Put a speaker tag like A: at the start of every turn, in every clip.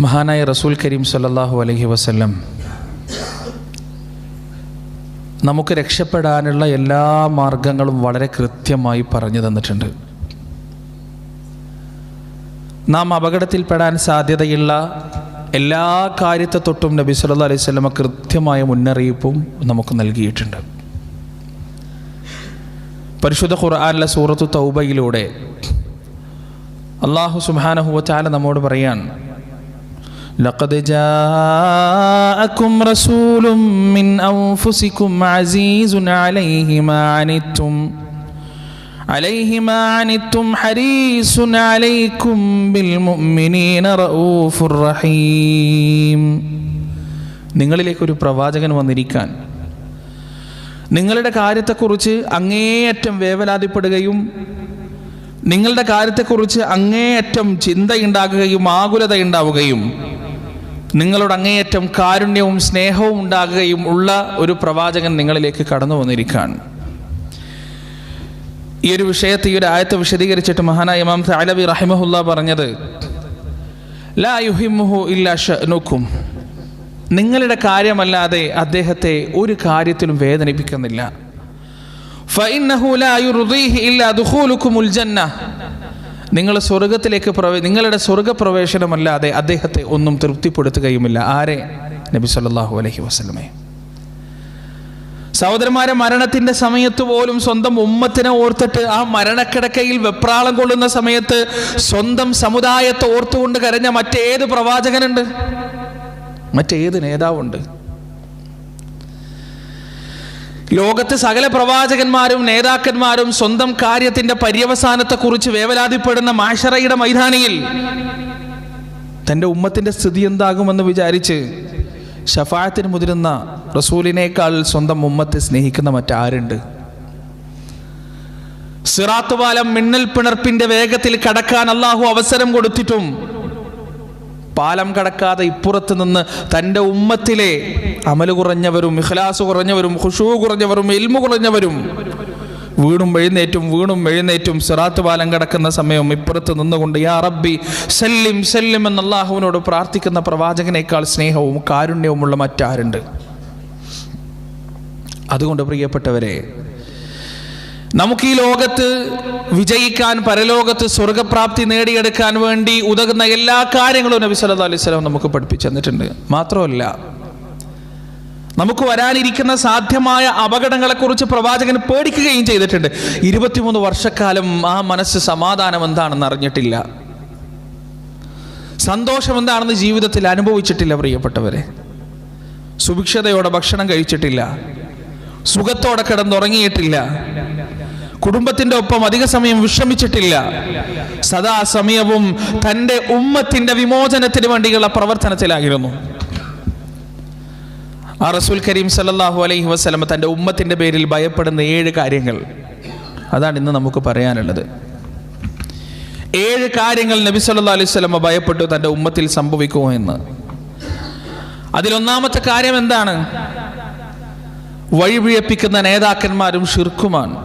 A: മഹാനായ റസൂൽ കരീം സല്ലല്ലാഹു അലൈഹി വസല്ലം നമുക്ക് രക്ഷപ്പെടാനുള്ള എല്ലാ മാർഗങ്ങളും വളരെ കൃത്യമായി പറഞ്ഞു തന്നിട്ടുണ്ട്. നാം അപകടത്തിൽപ്പെടാൻ സാധ്യതയുള്ള എല്ലാ കാര്യത്തെ തൊട്ടും നബി സല്ലല്ലാഹു അലൈഹി വസല്ലം കൃത്യമായ മുന്നറിയിപ്പും നമുക്ക് നൽകിയിട്ടുണ്ട്. പരിശുദ്ധ ഖുർആനിലെ സൂറത്തു തൗബയിലൂടെ അല്ലാഹു സുബ്ഹാനഹു വ തആല നമ്മോട് പറയാൻ, ലഖദ് ജാഅകും റസൂലും മിൻ അൻഫുസികും അസീസുൻ അലൈഹി മാ അനിത്തും ഹരീസുൻ അലൈക്കും ബിൽ മുഅ്മിനീന റഊഫുർ റഹീം. നിങ്ങളിലേക്കൊരു പ്രവാചകൻ വന്നിരിക്കാൻ നിങ്ങളുടെ കാര്യത്തെക്കുറിച്ച് അങ്ങേയറ്റം വേവലാതിപ്പെടുകയും നിങ്ങളുടെ കാര്യത്തെക്കുറിച്ച് അങ്ങേയറ്റം ചിന്തയുണ്ടാകുകയും ആകുലതയുണ്ടാവുകയും നിങ്ങളോട് അങ്ങേയറ്റം കാരുണ്യവും സ്നേഹവും ഉണ്ടാകുകയും ഉള്ള ഒരു പ്രവാചകൻ നിങ്ങളിലേക്ക് കടന്നു വന്നിരിക്കാൻ. ഈ ഒരു വിഷയത്തെ, ഈ ഒരു ആയത്തെ വിശദീകരിച്ചിട്ട് മഹാനായ ഇമാം തഅലബി റഹിമഹുല്ലാ പറഞ്ഞത്, ലാ യുഹിമ്മുഹു ഇല്ലാ ശഅ്നുക്കും, നിങ്ങളുടെ കാര്യമല്ലാതെ അദ്ദേഹത്തെ ഒരു കാര്യത്തിലും വേദനിപ്പിക്കുന്നില്ല. ഫഇന്നഹു ലാ യുർദീഹി ഇല്ലാ ദുഖൂലുകുമുൽ ജന്ന, നിങ്ങൾ സ്വർഗത്തിലേക്ക് നിങ്ങളുടെ സ്വർഗപ്രവേശനമല്ലാതെ അദ്ദേഹത്തെ ഒന്നും തൃപ്തിപ്പെടുത്തുകയുമില്ല. ആരെ? നബി സല്ലല്ലാഹു അലൈഹി വസല്ലമയെ. സഹോദരന്മാരെ, മരണത്തിന്റെ സമയത്ത് പോലും സ്വന്തം ഉമ്മത്തിനെ ഓർത്തിട്ട് ആ മരണക്കിടക്കയിൽ വെപ്രാളം കൊള്ളുന്ന സമയത്ത് സ്വന്തം സമുദായത്തെ ഓർത്തുകൊണ്ട് കരഞ്ഞ മറ്റേത് പ്രവാചകനുണ്ട്? മറ്റേത് നേതാവുണ്ട്? ലോകത്ത് സകല പ്രവാചകന്മാരും നേതാക്കന്മാരും സ്വന്തം കാര്യത്തിന്റെ പര്യവസാനത്തെക്കുറിച്ച് വേവലാതിപ്പെടുന്ന മാശറയുടെ മൈതാനിയിൽ തൻ്റെ ഉമ്മത്തിന്റെ സ്ഥിതി എന്താകുമെന്ന് വിചാരിച്ച് ശഫാഅത്തിന് മുതിരുന്ന റസൂലിനേക്കാൾ സ്വന്തം ഉമ്മത്തെ സ്നേഹിക്കുന്ന മറ്റാരുണ്ട്? സിറാത്ത് പാലം മിന്നൽ പിണർപ്പിന്റെ വേഗത്തിൽ കടക്കാൻ അല്ലാഹു അവസരം കൊടുത്തിട്ടും പാലം കടക്കാതെ ഇപ്പുറത്ത് നിന്ന് തൻ്റെ ഉമ്മത്തിലെ അമല് കുറഞ്ഞവരും ഇഖ്ലാസ് കുറഞ്ഞവരും ഖുശൂ കുറഞ്ഞവരും ഇൽമു കുറഞ്ഞവരും വീണും എഴുന്നേറ്റും സിറാത്ത് പാലം കടക്കുന്ന സമയം ഇപ്പുറത്ത് നിന്നുകൊണ്ട് യാ റബ്ബി സല്ലിം സല്ലിം എന്ന് അല്ലാഹുവിനോട് പ്രാർത്ഥിക്കുന്ന പ്രവാചകനേക്കാൾ സ്നേഹവും കാരുണ്യവുമുള്ള മറ്റാരുണ്ട്? അതുകൊണ്ട് പ്രിയപ്പെട്ടവരെ, നമുക്ക് ഈ ലോകത്ത് വിജയിക്കാൻ, പരലോകത്ത് സ്വർഗപ്രാപ്തി നേടിയെടുക്കാൻ വേണ്ടി ഉതകുന്ന എല്ലാ കാര്യങ്ങളും നബി സല്ലല്ലാഹു അലൈഹി വസല്ലം നമുക്ക് പഠിപ്പിച്ചു തന്നിട്ടുണ്ട്. മാത്രമല്ല, നമുക്ക് വരാനിരിക്കുന്ന സാധ്യമായ അപകടങ്ങളെക്കുറിച്ച് പ്രവാചകൻ പേടിക്കുകയും ചെയ്തിട്ടുണ്ട്. 23 വർഷക്കാലം ആ മനസ്സ് സമാധാനം എന്താണെന്ന് അറിഞ്ഞിട്ടില്ല, സന്തോഷം എന്താണെന്ന് ജീവിതത്തിൽ അനുഭവിച്ചിട്ടില്ല. പ്രിയപ്പെട്ടവരെ, സുഭിക്ഷതയോടെ ഭക്ഷണം കഴിച്ചിട്ടില്ല, സുഖത്തോടെ കിടന്നുറങ്ങിയിട്ടില്ല, കുടുംബത്തിന്റെ ഒപ്പം അധിക സമയം വിശ്രമിച്ചിട്ടില്ല, സദാസമയവും തൻ്റെ ഉമ്മത്തിന്റെ വിമോചനത്തിന് വേണ്ടിയുള്ള പ്രവർത്തനത്തിലായിരുന്നു. ആ റസൂൽ കരീം സല്ലല്ലാഹു അലൈഹി വസല്ലം തൻ്റെ ഉമ്മത്തിന്റെ പേരിൽ ഭയപ്പെടുന്ന 7 കാര്യങ്ങൾ, അതാണ് ഇന്ന് നമുക്ക് പറയാനുള്ളത്. 7 കാര്യങ്ങൾ നബി സല്ലല്ലാഹു അലൈഹി വസല്ലം ഭയപ്പെട്ടു തൻ്റെ ഉമ്മത്തിൽ സംഭവിക്കുമോ എന്ന്. അതിലൊന്നാമത്തെ കാര്യം എന്താണ്? വഴിപിഴപ്പിക്കുന്ന നേതാക്കന്മാരും ശിർക്കുമാണ്.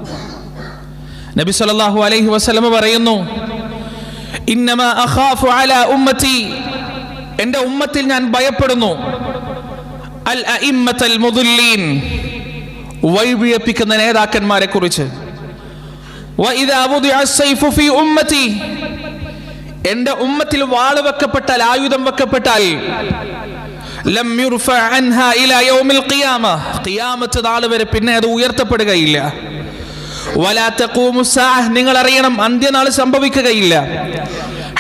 A: നബി സല്ലല്ലാഹു അലൈഹി വസല്ലം പറയുന്നു, ഇന്നമാ അഖാഫു അലാ ഉമ്മത്തി, എൻ്റെ ഉമ്മത്തിൽ ഞാൻ ഭയപ്പെടുന്നു അൽ അഇമ്മത്തൽ മുദല്ലീൻ, വഴിപിഴപ്പിക്കുന്ന നേതാക്കന്മാരെ കുറിച്ച്. വഇദാ വുദിഅ അസ്സൈഫു ഫീ ഉമ്മത്തി, എൻ്റെ ഉമ്മത്തിൽ വാൾ വെക്കപ്പെട്ടാൽ, ആയുധം വെക്കപ്പെട്ടാൽ, ലം യുർഫഅ അൻഹാ ഇലാ യൗമിൽ ഖിയാമ, ഖിയാമത്ത് നാൾ വരെ പിന്നെ അത് ഉയർത്തപ്പെടുകയില്ല. വലാ തഖൂമു സാഅ, നിങ്ങൾ അറിയണം, അന്ത്യനാൾ സംഭവിക്കുകയില്ല.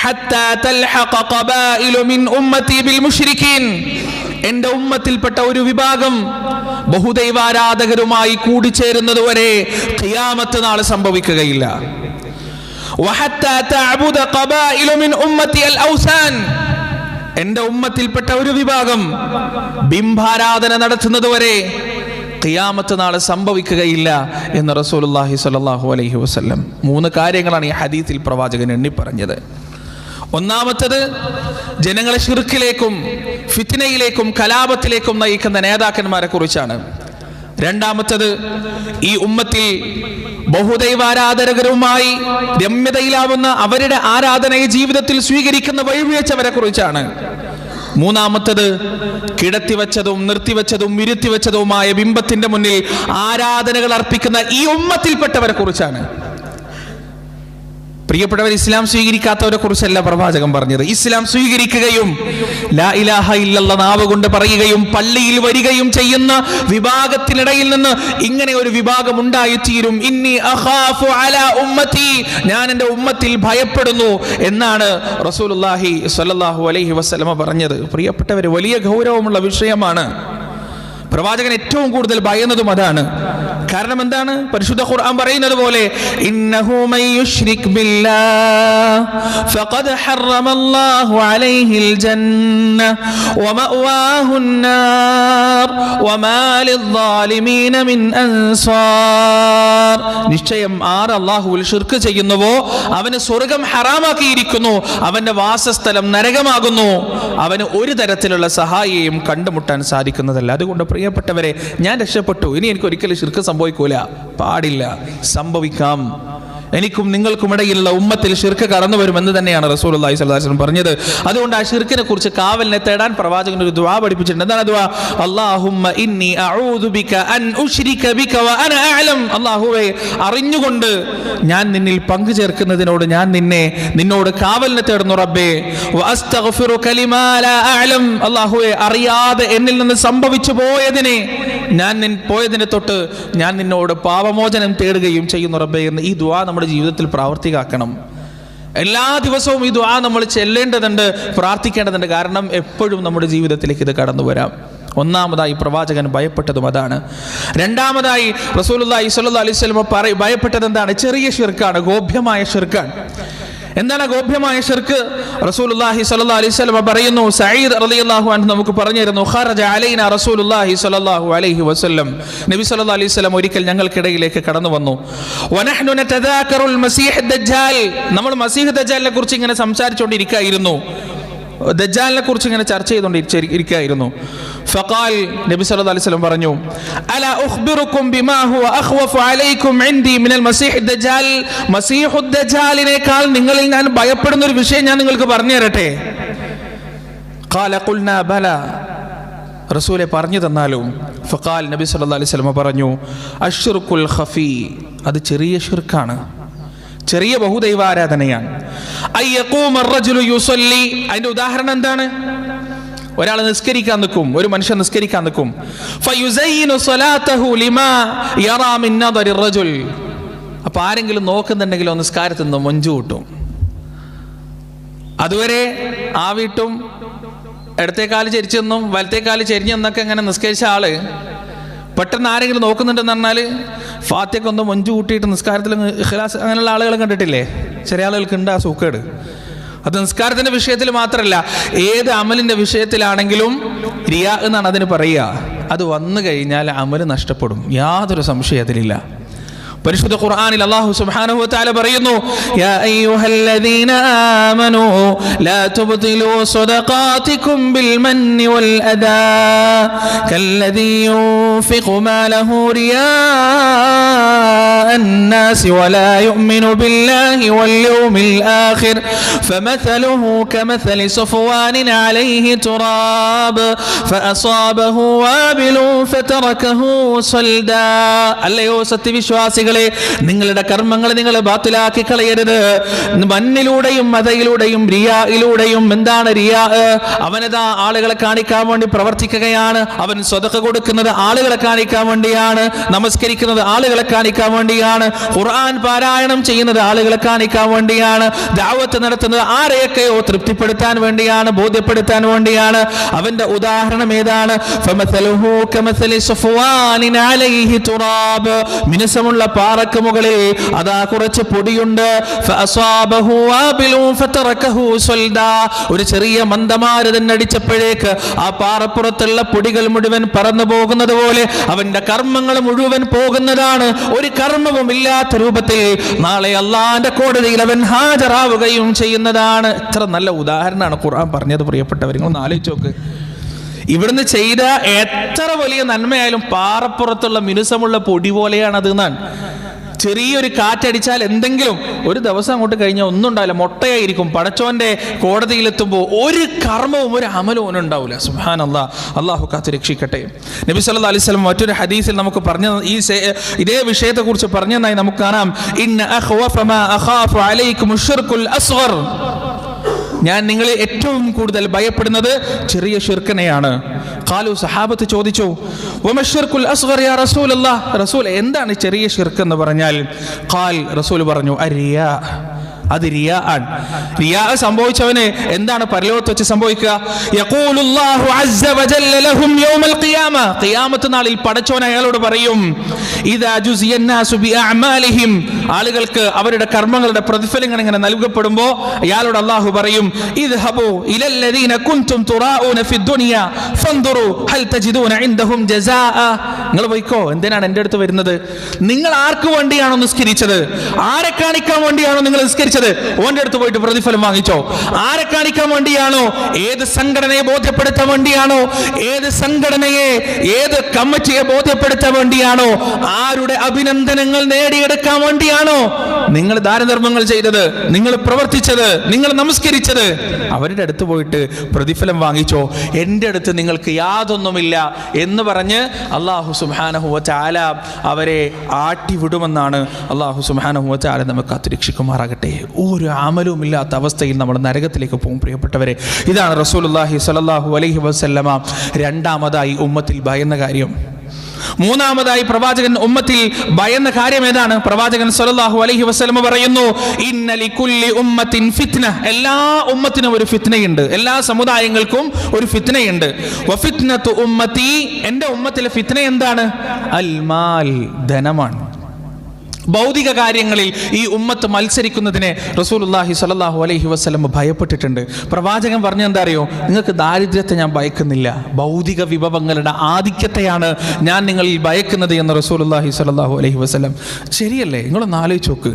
A: ഹത്താ തൽഹഖ ഖബായിലു മിൻ ഉമ്മത്തി ബിൽ മുശ്രിക്കീൻ, എൻ്റെ ഉമ്മത്തിൽപ്പെട്ട ഒരു വിഭാഗം ബഹുദൈവാരാധകരുമായി കൂടിച്ചേരുന്നത് വരെ ഖിയാമത്ത് നാൾ സംഭവിക്കുകയില്ല. വഹത്താ തഅബുദ ഖബായിലു മിൻ ഉമ്മത്തി അൽ ഔസാൻ, എൻ്റെ ഉമ്മത്തിൽപ്പെട്ട ഒരു വിഭാഗം ബിംബാരാധന നടത്തുന്നത് വരെ ഖിയാമത്ത് നാളെ സംഭവിക്കുകയില്ല എന്ന് റസൂലുള്ളാഹി സ്വല്ലല്ലാഹു അലൈഹി വസല്ലം 3 കാര്യങ്ങളാണ് ഈ ഹദീസിൽ പ്രവാചകൻ എണ്ണി പറഞ്ഞത്. ഒന്നാമത്തത്, ജനങ്ങളെ ശിർക്കിലേക്കും ഫിത്നയിലേക്കും കലാപത്തിലേക്കും നയിക്കുന്ന നേതാക്കന്മാരെ കുറിച്ചാണ്. രണ്ടാമത്തത്, ഈ ഉമ്മത്തിൽ ബഹുദൈവാരാധകരുമായി രമ്യതയിലാവുന്ന അവരുടെ ആരാധനയെ ജീവിതത്തിൽ സ്വീകരിക്കുന്ന വഴിവീഴ്ചവരെ കുറിച്ചാണ്. മൂന്നാമത്തത് കിടത്തിവെച്ചതും നിർത്തിവെച്ചതും ഇരുത്തിവെച്ചതുമായ ബിംബത്തിന്റെ മുന്നിൽ ആരാധനകൾ അർപ്പിക്കുന്ന ഈ ഉമ്മത്തിൽപ്പെട്ടവരെ കുറിച്ചാണ്. പ്രിയപ്പെട്ടവർ, ഇസ്ലാം സ്വീകരിക്കാത്തവരെ കുറിച്ചല്ല പ്രവാചകൻ പറഞ്ഞത്. ഇസ്ലാം സ്വീകരിക്കുകയും ലാ ഇലാഹ ഇല്ലല്ലാഹ് നാവ് കൊണ്ട് പറയുകയും പള്ളിയിൽ വരികയും ചെയ്യുന്ന വിഭാഗത്തിനിടയിൽ നിന്ന് ഇങ്ങനെ ഒരു വിഭാഗം ഉണ്ടായിത്തീരും. ഇന്നി അഖാഫു അലാ ഉമ്മത്തി, ഞാൻ എൻ്റെ ഉമ്മത്തിൽ ഭയപ്പെടുന്നു എന്നാണ് റസൂലുള്ളാഹി സ്വല്ലല്ലാഹു അലൈഹി വസല്ലമ പറഞ്ഞത്. പ്രിയപ്പെട്ടവർ, വലിയ ഗൗരവമുള്ള വിഷയമാണ്. പ്രവാചകൻ ഏറ്റവും കൂടുതൽ ഭയന്നതും അതാണ്. കാരണം എന്താണ്? പരിശുദ്ധ ഖുർആൻ പറയുന്നത് പോലെ ഇന്നഹു മൻ യുശ്രിക് ബില്ലാഹ് ഫഖദ് ഹറമല്ലാഹു അലൈഹിൽ ജന്ന വമഅവാഹുൻ നാർ വമാ ലിദ്ദാലിമീന മിൻ അൻസാർ. നിശ്ചയം ആർ അല്ലാഹുവിൽ ശിർക്ക് ചെയ്യുന്നുവോ അവന് സ്വർഗ്ഗം ഹറാമാക്കിയിരിക്കുന്നു, അവന്റെ വാസസ്ഥലം നരകമാകുന്നു, അവന് ഒരു തരത്തിലുള്ള സഹായിയെയും കണ്ടുമുട്ടാൻ സാധിക്കുന്നതല്ല. അതുകൊണ്ട് പ്രിയപ്പെട്ടവരെ, ഞാൻ രക്ഷപ്പെട്ടു, ഇനി എനിക്ക് ഒരിക്കലും ശിർക്ക് സംഭവിക്കൂല, പാടില്ല, സംഭവിക്കാം. എനിക്കും നിങ്ങൾക്കും ഇടയിലുള്ള ഉമ്മത്തിൽ ശിർക്ക് കടന്നു വരുമെന്ന് തന്നെയാണ് റസൂലുള്ളാഹി സ്വല്ലല്ലാഹു അലൈഹി വസല്ലം പറഞ്ഞത്. അതുകൊണ്ട് ആ ശിർക്കിനെ കുറിച്ച് കാവലിനെ തേടാൻ പ്രവാചകൻ ഒരു ദുആ പഠിപ്പിച്ചിട്ടുണ്ട്. എന്താണ് ദുആ? അല്ലാഹുമ്മ ഇന്നി അഊദു ബിക അൻ ഉശ്രിക ബിക വ അന അഅലം. അല്ലാഹുവേ, അറിഞ്ഞുകൊണ്ട് ഞാൻ നിന്നിൽ പങ്കു ചേർക്കുന്നതിനോട് ഞാൻ നിന്നോട് കാവലിനെ തേടുന്നു റബ്ബേ. വ അസ്തഗ്ഫിറുക ലിമാ ലാ അഅലം. അല്ലാഹുവേ, അറിയാതെ എന്നിൽ നിന്ന് സംഭവിച്ചു പോയതിനെ തൊട്ട് ഞാൻ നിന്നോട് പാപമോചനം തേടുകയും ചെയ്യുന്നു റബ്ബേ എന്ന് ഈ ദുആ നമ്മുടെ ജീവിതത്തിൽ പ്രാവർത്തികമാക്കണം. എല്ലാ ദിവസവും ഈ ദുആ നമ്മൾ ചെല്ലേണ്ടതുണ്ട്, പ്രാർത്ഥിക്കേണ്ടതുണ്ട്. കാരണം എപ്പോഴും നമ്മുടെ ജീവിതത്തിലേക്ക് ഇത് കടന്നു വരാം. ഒന്നാമതായി പ്രവാചകൻ ഭയപ്പെട്ടതും അതാണ്. രണ്ടാമതായി റസൂലുള്ളാഹി സ്വല്ലല്ലാഹു അലൈഹി വസല്ലം ഭയപ്പെട്ടത് എന്താണ്? ചെറിയ ശിർക്കാണ്, ഗോപ്യമായ ശിർക്കാണ്. എന്താണ് ഗോപ്യമായ ശിർക്ക്? റസൂലുള്ളാഹി സ്വല്ലല്ലാഹു അലൈഹി വസല്ലം പറയുന്നു, സഈദ് റളിയല്ലാഹു അൻഹു നമുക്ക് പറഞ്ഞു തരുന്നു, ഖറജ അലൈനാ റസൂലുള്ളാഹി സ്വല്ലല്ലാഹു അലൈഹി വസല്ലം, നബി സ്വല്ലല്ലാഹു അലൈഹി വസല്ലം ഒരിക്കൽ ഞങ്ങൾക്കിടയിലേക്ക് കടന്നു വന്നു. വനഹ്നു നതദാകറുൽ മസീഹ് ദജ്ജാൽ, നമ്മൾ മസീഹ് ദജ്ജാലിനെ കുറിച്ച് ഇങ്ങനെ സംസാരിച്ചുകൊണ്ടിരിക്കുകയായിരുന്നു, ദജ്ജാലിനെ കുറിച്ച് ഇങ്ങനെ ചർച്ച ചെയ്തുകൊണ്ടിരിക്കുകയായിരുന്നു. ഫഖാൽ, നബി സല്ലല്ലാഹു അലൈഹി വസല്ലം പറഞ്ഞു, അലാ ഉഖ്ബിറുക്കും ബിമാ ഹുവ അഖ്വഫു അലൈക്കും ഇൻദി മിനൽ മസീഹ് ദജ്ജാൽ, മസീഹു ദജ്ജാലിനേക്കാൾ നിങ്ങളിൽ ഞാൻ ഭയപ്പെടുന്ന ഒരു വിഷയം ഞാൻ നിങ്ങൾക്ക് പറഞ്ഞു തരട്ടെ. ഖാല ഖുൽനാ ബല, റസൂലെ പറഞ്ഞു തന്നാലും. ഫഖാൽ, നബി സല്ലല്ലാഹു അലൈഹി വസല്ലം പറഞ്ഞു, അശ്ശിർകുൽ ഖഫീ, അത് ചെറിയ ശിർക്കാണ്, ചെറിയ ബഹുദൈവാരാധനയാണ്. അതിന്റെ ഉദാഹരണം എന്താണ്? ഒരാൾ നിസ്കരിക്കാൻ നിൽക്കും, ഒരു മനുഷ്യൻ നിസ്കരിക്കാൻ നിൽക്കും. അപ്പൊ ആരെങ്കിലും നോക്കുന്നുണ്ടെങ്കിലോ നിസ്കാരത്തിൽ നിന്ന് മൊഞ്ചു കൂട്ടും. അതുവരെ ആ വീട്ടും ഇടത്തേക്കാല് ചെരിച്ചെന്നും വലത്തേക്കാല് ചെരിഞ്ഞെന്നൊക്കെ അങ്ങനെ നിസ്കരിച്ച ആള് പെട്ടെന്ന് ആരെങ്കിലും നോക്കുന്നുണ്ടെന്ന് പറഞ്ഞാൽ ഫാത്തിഹയ്ക്ക് ഒന്ന് മൊഞ്ചു കൂട്ടിയിട്ട് നിസ്കാരത്തിൽ ഇഖ്ലാസ് അങ്ങനെയുള്ള ആളുകളെ കണ്ടിട്ടില്ലേ? ചെറിയ ആളുകൾക്കുണ്ട് ആ സൂക്കേട്. അത് നിസ്കാരത്തിൻ്റെ വിഷയത്തിൽ മാത്രമല്ല, ഏത് അമലിൻ്റെ വിഷയത്തിലാണെങ്കിലും റിയാ എന്നാണ് അതിന് പറയുക. അത് വന്നു കഴിഞ്ഞാൽ അമൽ നഷ്ടപ്പെടും, യാതൊരു സംശയം അതിലില്ല. പരിശുദ്ധ ഖുർആനിൽ അല്ലാഹു സുബ്ഹാനഹു വ തആല പറയുന്നു, യാ അയ്യുഹല്ലദീന ആമനൂ ലാ തുബ്തിലൂ സ്വദഖാതികും ബിൽ മന്നി വൽ അദാ കല്ലദീ യുൻഫിഖു മാലഹു റിയാഅൻ നാസി വലാ യുഅ്മിനു ബില്ലാഹി വൽ യൗമിൽ ആഖിർ ഫമഥലുഹു കമഥലി സഫ്വാനിൻ അലൈഹി തുറാബ് ഫഅസാബഹു വാബിലു ഫതറകഹു സൽദാ. അല്ലയോ സത്യവിശ്വാസികളെ, നിങ്ങളുടെ കർമ്മങ്ങൾ നിങ്ങൾ ബാത്തിലാക്കി കളയരുത്. മണ്ണിലൂടെയും മതയിലൂടെയും റിയായിലൂടെയും. എന്താണ് റിയാ? അവനതാ ആളുകളെ കാണിക്കാൻ വേണ്ടി പ്രവർത്തിക്കുകയാണ്. അവൻ സ്വതക്ക കൊടുക്കുന്നത് ആളുകളെ കാണിക്കാൻ വേണ്ടിയാണ്, നമസ്കരിക്കുന്നത് ആളുകളെ കാണിക്കാൻ വേണ്ടിയാണ്, ഖുർആൻ പാരായണം ചെയ്യുന്നത് ആളുകളെ കാണിക്കാൻ വേണ്ടിയാണ്, ദഅവത്ത് നടത്തുന്നത് ആരെയൊക്കെയോ തൃപ്തിപ്പെടുത്താൻ വേണ്ടിയാണ്, ബോധ്യപ്പെടുത്താൻ വേണ്ടിയാണ്. അവന്റെ ഉദാഹരണം ഏതാണ്? ഫമഥലുഹു കമഥലി സഫ്വാനിൻ അലൈഹി തുറാബ്, മിനുസമുള്ള പാറക്ക് മുകളിൽ അതാ കുറച്ച് പൊടിയുണ്ട്. ഒരു ചെറിയ മന്ദമാരുതൻ അടിച്ചപ്പോഴേക്ക് ആ പാറപ്പുറത്തുള്ള പൊടികൾ മുഴുവൻ പറന്നു പോകുന്നത് പോലെ അവന്റെ കർമ്മങ്ങൾ മുഴുവൻ പോകുന്നതാണ്. ഒരു കർമ്മവും ഇല്ലാത്ത രൂപത്തിൽ നാളെ അള്ളാന്റെ കോടതിയിൽ അവൻ ഹാജരാവുകയും ചെയ്യുന്നതാണ്. എത്ര നല്ല ഉദാഹരണമാണ് ഖുർആൻ പറഞ്ഞത്. പ്രിയപ്പെട്ടവർ, നിങ്ങൾ ആലോചിച്ച് നോക്ക്. ഇവിടുന്ന് ചെയ്ത എത്ര വലിയ നന്മയായാലും പാറപ്പുറത്തുള്ള മിനുസമുള്ള പൊടി പോലെയാണത് എന്നാണ്. ചെറിയൊരു കാറ്റടിച്ചാൽ എന്തെങ്കിലും ഒരു ദിവസം അങ്ങോട്ട് കഴിഞ്ഞാൽ ഒന്നും ഉണ്ടാവില്ല, മൊട്ടയായിരിക്കും. പടച്ചോന്റെ കോടതിയിലെത്തുമ്പോൾ ഒരു കർമ്മവും ഒരു അമലും ഒന്നും ഉണ്ടാവില്ല. സുബ്ഹാനല്ലാഹ്, അള്ളാഹു കാത്തു രക്ഷിക്കട്ടെ. നബി സല്ലല്ലാഹു അലൈഹി വസല്ലം മറ്റൊരു ഹദീസിൽ നമുക്ക് പറഞ്ഞു, ഇതേ വിഷയത്തെക്കുറിച്ച് പറഞ്ഞതായി നമുക്ക് കാണാം. ഇന്ന അഖ്വഫ മാ അഖാഫു അലൈക്കും അശ്ശിർകുൽ അസ്ഗർ, ഞാൻ നിങ്ങളെ ഏറ്റവും കൂടുതൽ ഭയപ്പെടുന്നത് ചെറിയ ശിർക്കിനെയാണ്. ഖാലു, സഹാബത്ത് ചോദിച്ചു, വമശ്ശിർകുൽ അസ്ഗർ യാ റസൂലല്ലാഹ്, റസൂൽ എന്താണ് ചെറിയ ശിർക്ക് എന്ന് പറഞ്ഞാൽ? ഖാൽ, റസൂൽ പറഞ്ഞു, അരിയാ, അത് റിയാ ആണ്. റിയാ സംഭവിച്ചവന് എന്താണ് പരലോകത്ത് വെച്ച് സംഭവിക്കുക? യഖൂലുല്ലാഹു അസ്സ വജല്ല ലഹും യൗമൽ ഖിയാമ, ഖിയാമത്ത് നാളിൽ പടച്ചോൻ അയാളോട് പറയും, ഇദാ ജുസിയന്നാസു ബിഅഅമാലിഹിം, ആളുകൾക്ക് അവരുടെ കർമ്മങ്ങളുടെ പ്രതിഫലങ്ങൾ ഇങ്ങനെ നൽകപ്പെടുമ്പോൾ അയാളോട് അല്ലാഹു പറയും, ഇദ്ഹബു ഇലല്ലദീന കുൻതും തുറാഊന ഫിദ്ദുനിയ ഫൻദുറു ഹൽ തജിദൂന ഇൻദഹും ജസാഅ, നിങ്ങൾ പോയിക്കോ, എന്തിനാണ് എൻ്റെ അടുത്ത് വരുന്നത്? നിങ്ങൾ ആർക്ക് വേണ്ടിയാണോ നിസ്കരിച്ചത്, ആരെ കാണിക്കാൻ വേണ്ടിയാണോ നിങ്ങൾ നിസ്കരിച്ചത്, ഓന്റെ അടുത്ത് പോയിട്ട് പ്രതിഫലം വാങ്ങിച്ചോ. ആരെ കാണിക്കാൻ വേണ്ടിയാണോ, ഏത് സംഘടനയെ ബോധ്യപ്പെടുത്താൻ വേണ്ടിയാണോ, ഏത് സംഘടനയെ, ഏത് കമ്മിറ്റിയെ ബോധ്യപ്പെടുത്താൻ വേണ്ടിയാണോ, ആരുടെ അഭിനന്ദനങ്ങൾ നേടിയെടുക്കാൻ വേണ്ടിയാണോ നിങ്ങൾ ദാനധർമ്മങ്ങൾ ചെയ്തത്, നിങ്ങൾ പ്രവർത്തിച്ചത്, നിങ്ങൾ നമസ്കരിച്ചത്, അവരുടെ അടുത്ത് പോയിട്ട് പ്രതിഫലം വാങ്ങിച്ചോ. എൻ്റെ അടുത്ത് നിങ്ങൾക്ക് യാതൊന്നുമില്ല എന്ന് പറഞ്ഞ് അല്ലാഹു സുബ്ഹാനഹു വ തആല അവരെ ആട്ടിവിടുമെന്നാണ്. അല്ലാഹു സുബ്ഹാനഹു വ തആല നമുക്ക് കാത്തുരക്ഷിക്കുമാറാകട്ടെ. ഒരു അമലും ഇല്ലാത്ത അവസ്ഥയിൽ നമ്മൾ നരകത്തിലേക്ക് പോകും പ്രിയപ്പെട്ടവരെ. ഇതാണ് റസൂലുള്ളാഹി സ്വല്ലല്ലാഹു അലൈഹി വസല്ലമ രണ്ടാമതായി ഉമ്മത്തിൽ ഭയന്ന കാര്യം. മൂന്നാമതായി പ്രവാചകൻ ഉമ്മത്തിൽ ഭയന്ന കാര്യം ഏതാണ്? പ്രവാചകൻ സ്വല്ലല്ലാഹു അലൈഹി വസല്ലമ പറയുന്നു, ഇന്ന ലികുല്ലി ഉമ്മത്തിൻ ഫിത്ന, എല്ലാ ഉമ്മത്തിനും ഒരു ഫിത്നയുണ്ട്, എല്ലാ സമുദായങ്ങൾക്കും ഒരു ഫിത്നയുണ്ട്. വഫിത്നതു ഉമ്മത്തി, എൻ്റെ ഉമ്മത്തിലെ ഫിത്ന എന്താണ്? അൽ മാൽ, ധനമാണ്. ഭൗതിക കാര്യങ്ങളിൽ ഈ ഉമ്മത്ത് മത്സരിക്കുന്നതിനെ റസൂലുള്ളാഹി സ്വല്ലല്ലാഹു അലൈഹി വസല്ലം ഭയപ്പെട്ടിട്ടുണ്ട്. പ്രവാചകൻ പറഞ്ഞ എന്താ അറിയോ? നിങ്ങൾക്ക് ദാരിദ്ര്യത്തെ ഞാൻ ഭയക്കുന്നില്ല, ഭൗതിക വിഭവങ്ങളുടെ ആധിക്യത്തെയാണ് ഞാൻ നിങ്ങളിൽ ഭയക്കുന്നത് എന്ന് റസൂലുള്ളാഹി സ്വല്ലല്ലാഹു അലൈഹി വസല്ലം. ശരിയല്ലേ? നിങ്ങളൊന്ന് ആലോചിച്ച് നോക്ക്.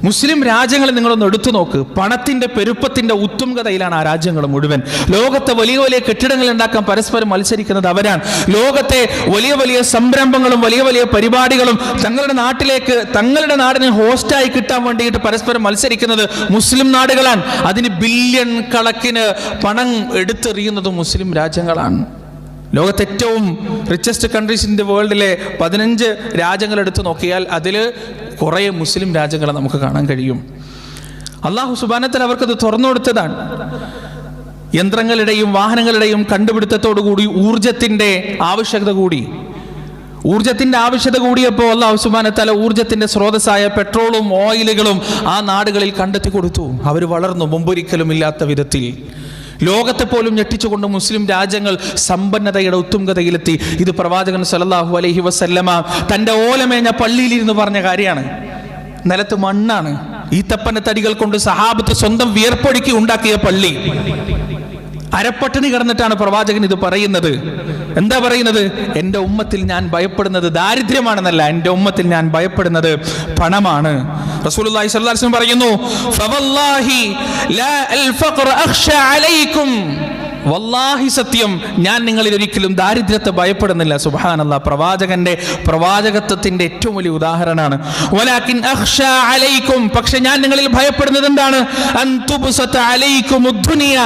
A: മുസ്ലിം രാജ്യങ്ങൾ നിങ്ങളൊന്ന് എടുത്തു നോക്ക്. പണത്തിന്റെ പെരുപ്പത്തിന്റെ ഉത്തുംഗതയിലാണ് ആ രാജ്യങ്ങൾ മുഴുവൻ. ലോകത്തെ വലിയ വലിയ കെട്ടിടങ്ങൾ ഉണ്ടാക്കാൻ പരസ്പരം മത്സരിക്കുന്നത് അവരാണ്. ലോകത്തെ വലിയ വലിയ സംരംഭങ്ങളും വലിയ വലിയ പരിപാടികളും തങ്ങളുടെ നാട്ടിലേക്ക്, തങ്ങളുടെ നാടിനെ ഹോസ്റ്റായി കിട്ടാൻ വേണ്ടിയിട്ട് പരസ്പരം മത്സരിക്കുന്നത് മുസ്ലിം നാടുകളാണ്. അതിന് ബില്യൺ കണക്കിന് പണം എടുത്തെറിയുന്നത് മുസ്ലിം രാജ്യങ്ങളാണ്. ലോകത്തെ ഏറ്റവും റിച്ചസ്റ്റ് കൺട്രീസ് ഇൻ ദി വേൾഡിലെ 15 രാജ്യങ്ങൾ എടുത്തു നോക്കിയാൽ അതിൽ കുറേ മുസ്ലിം രാജ്യങ്ങളെ നമുക്ക് കാണാൻ കഴിയും. അല്ലാഹു സുബ്ഹാനഹു വ തആല അവർക്കത് തുറന്നു കൊടുത്തതാണ്. യന്ത്രങ്ങളുടെയും വാഹനങ്ങളുടെയും കണ്ടുപിടുത്തത്തോടുകൂടി ഊർജത്തിന്റെ ആവശ്യകത കൂടിയപ്പോൾ അല്ലാഹു സുബ്ഹാനഹു വ തആല ഊർജത്തിന്റെ സ്രോതസ്സായ പെട്രോളും ഓയിലുകളും ആ നാടുകളിൽ കണ്ടെത്തി കൊടുത്തു. അവർ വളർന്നു മുമ്പൊരിക്കലും ഇല്ലാത്ത വിധത്തിൽ. ലോകത്തെ പോലും ഞെട്ടിച്ചുകൊണ്ട് മുസ്ലിം രാജ്യങ്ങൾ സമ്പന്നതയുടെ ഉത്തുംഗതയിലെത്തി. ഇത് പ്രവാചകൻ സല്ലല്ലാഹു അലൈഹി വസല്ലമ തൻ്റെ ഓലമേഞ്ഞ പള്ളിയിലിരുന്ന് പറഞ്ഞ കാര്യമാണ്. നിലത്ത് മണ്ണാണ്, ഈത്തപ്പന തടികൾ കൊണ്ട് സഹാബത്ത് സ്വന്തം വിയർപ്പൊഴുക്കി ഉണ്ടാക്കിയ പള്ളി. അരപ്പട്ടിണി കിടന്നിട്ടാണ് പ്രവാചകൻ ഇത് പറയുന്നത്. എന്താ പറയുന്നത്? എൻ്റെ ഉമ്മത്തിൽ ഞാൻ ഭയപ്പെടുന്നത് ദാരിദ്ര്യമാണെന്നല്ല, എൻ്റെ ഉമ്മത്തിൽ ഞാൻ ഭയപ്പെടുന്നത് പണമാണ്. റസൂലുള്ളാഹി സ്വല്ലല്ലാഹു അലൈഹി വസല്ലം പറയുന്നു, ഫവല്ലാഹി ലാ അൽ ഫഖർ അഖ്ശ അലൈക്കും, വല്ലാഹി സത്യം, ഞാൻ നിങ്ങളിൽ ഒരിക്കലും ദാരിദ്ര്യത്തെ ഭയപ്പെടുന്നില്ല. സുബ്ഹാനല്ലാഹ്, പ്രവാചകന്റെ പ്രവാചകത്വത്തിന്റെ ഏറ്റവും വലിയ ഉദാഹരണമാണ്. വലാകിൻ അഖ്ശ അലൈക്കും, പക്ഷെ ഞാൻ നിങ്ങളിൽ ഭയപ്പെടുന്നത് എന്താണ്? അൻ തുബ്സത അലൈക്കും ദുനിയ,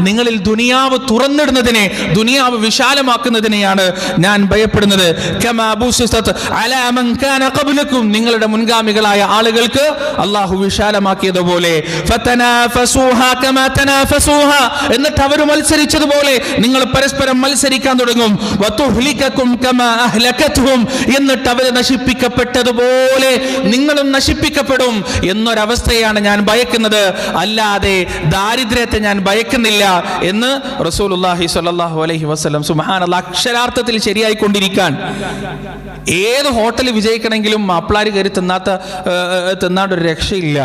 A: നിങ്ങളിൽ ദുനിയാവ് തുറന്നിടുന്നതിനെ, ദുനിയാവ് വിശാലമാക്കുന്നതിനെയാണ് ഞാൻ ഭയപ്പെടുന്നത്. കമാ ബുസിസത അലാ മൻ കാന ഖബ്ലകും, നിങ്ങളുടെ മുൻഗാമികളായ ആളുകൾക്ക് അല്ലാഹു വിശാലമാക്കിയതുപോലെ. ഫതനാഫസുഹാ കമാ തനാഫസുഹാ, എന്നിട്ട് അവർ മത്സരിച്ചതുപോലെ നിങ്ങൾ പരസ്പരം മത്സരിക്കാൻ തുടങ്ങും. വതുഹ്ലികകും കമാ അഹ്ലകതുഹും, എന്നിട്ട് അവർ നശിപ്പിക്കപ്പെട്ടതുപോലെ നിങ്ങളും നശിപ്പിക്കപ്പെടും എന്നൊരവസ്ഥയാണ് ഞാൻ ഭയക്കുന്നത്, അല്ലാതെ ദാരിദ്ര്യത്തെ ഞാൻ ഭയക്കുന്നില്ല എന്ന് റസൂലുള്ളാഹി സ്വല്ലല്ലാഹു അലൈഹി വസല്ലം. സുബ്ഹാനല്ലാഹ്, അക്ഷരാർത്ഥത്തിൽ ശരിയായിക്കൊണ്ടിരിക്കാൻ. ഏത് ഹോട്ടൽ വിജയിക്കണമെങ്കിലും മാപ്പിളാര് കയറി തിന്നാണ്ടൊരു രക്ഷയില്ല.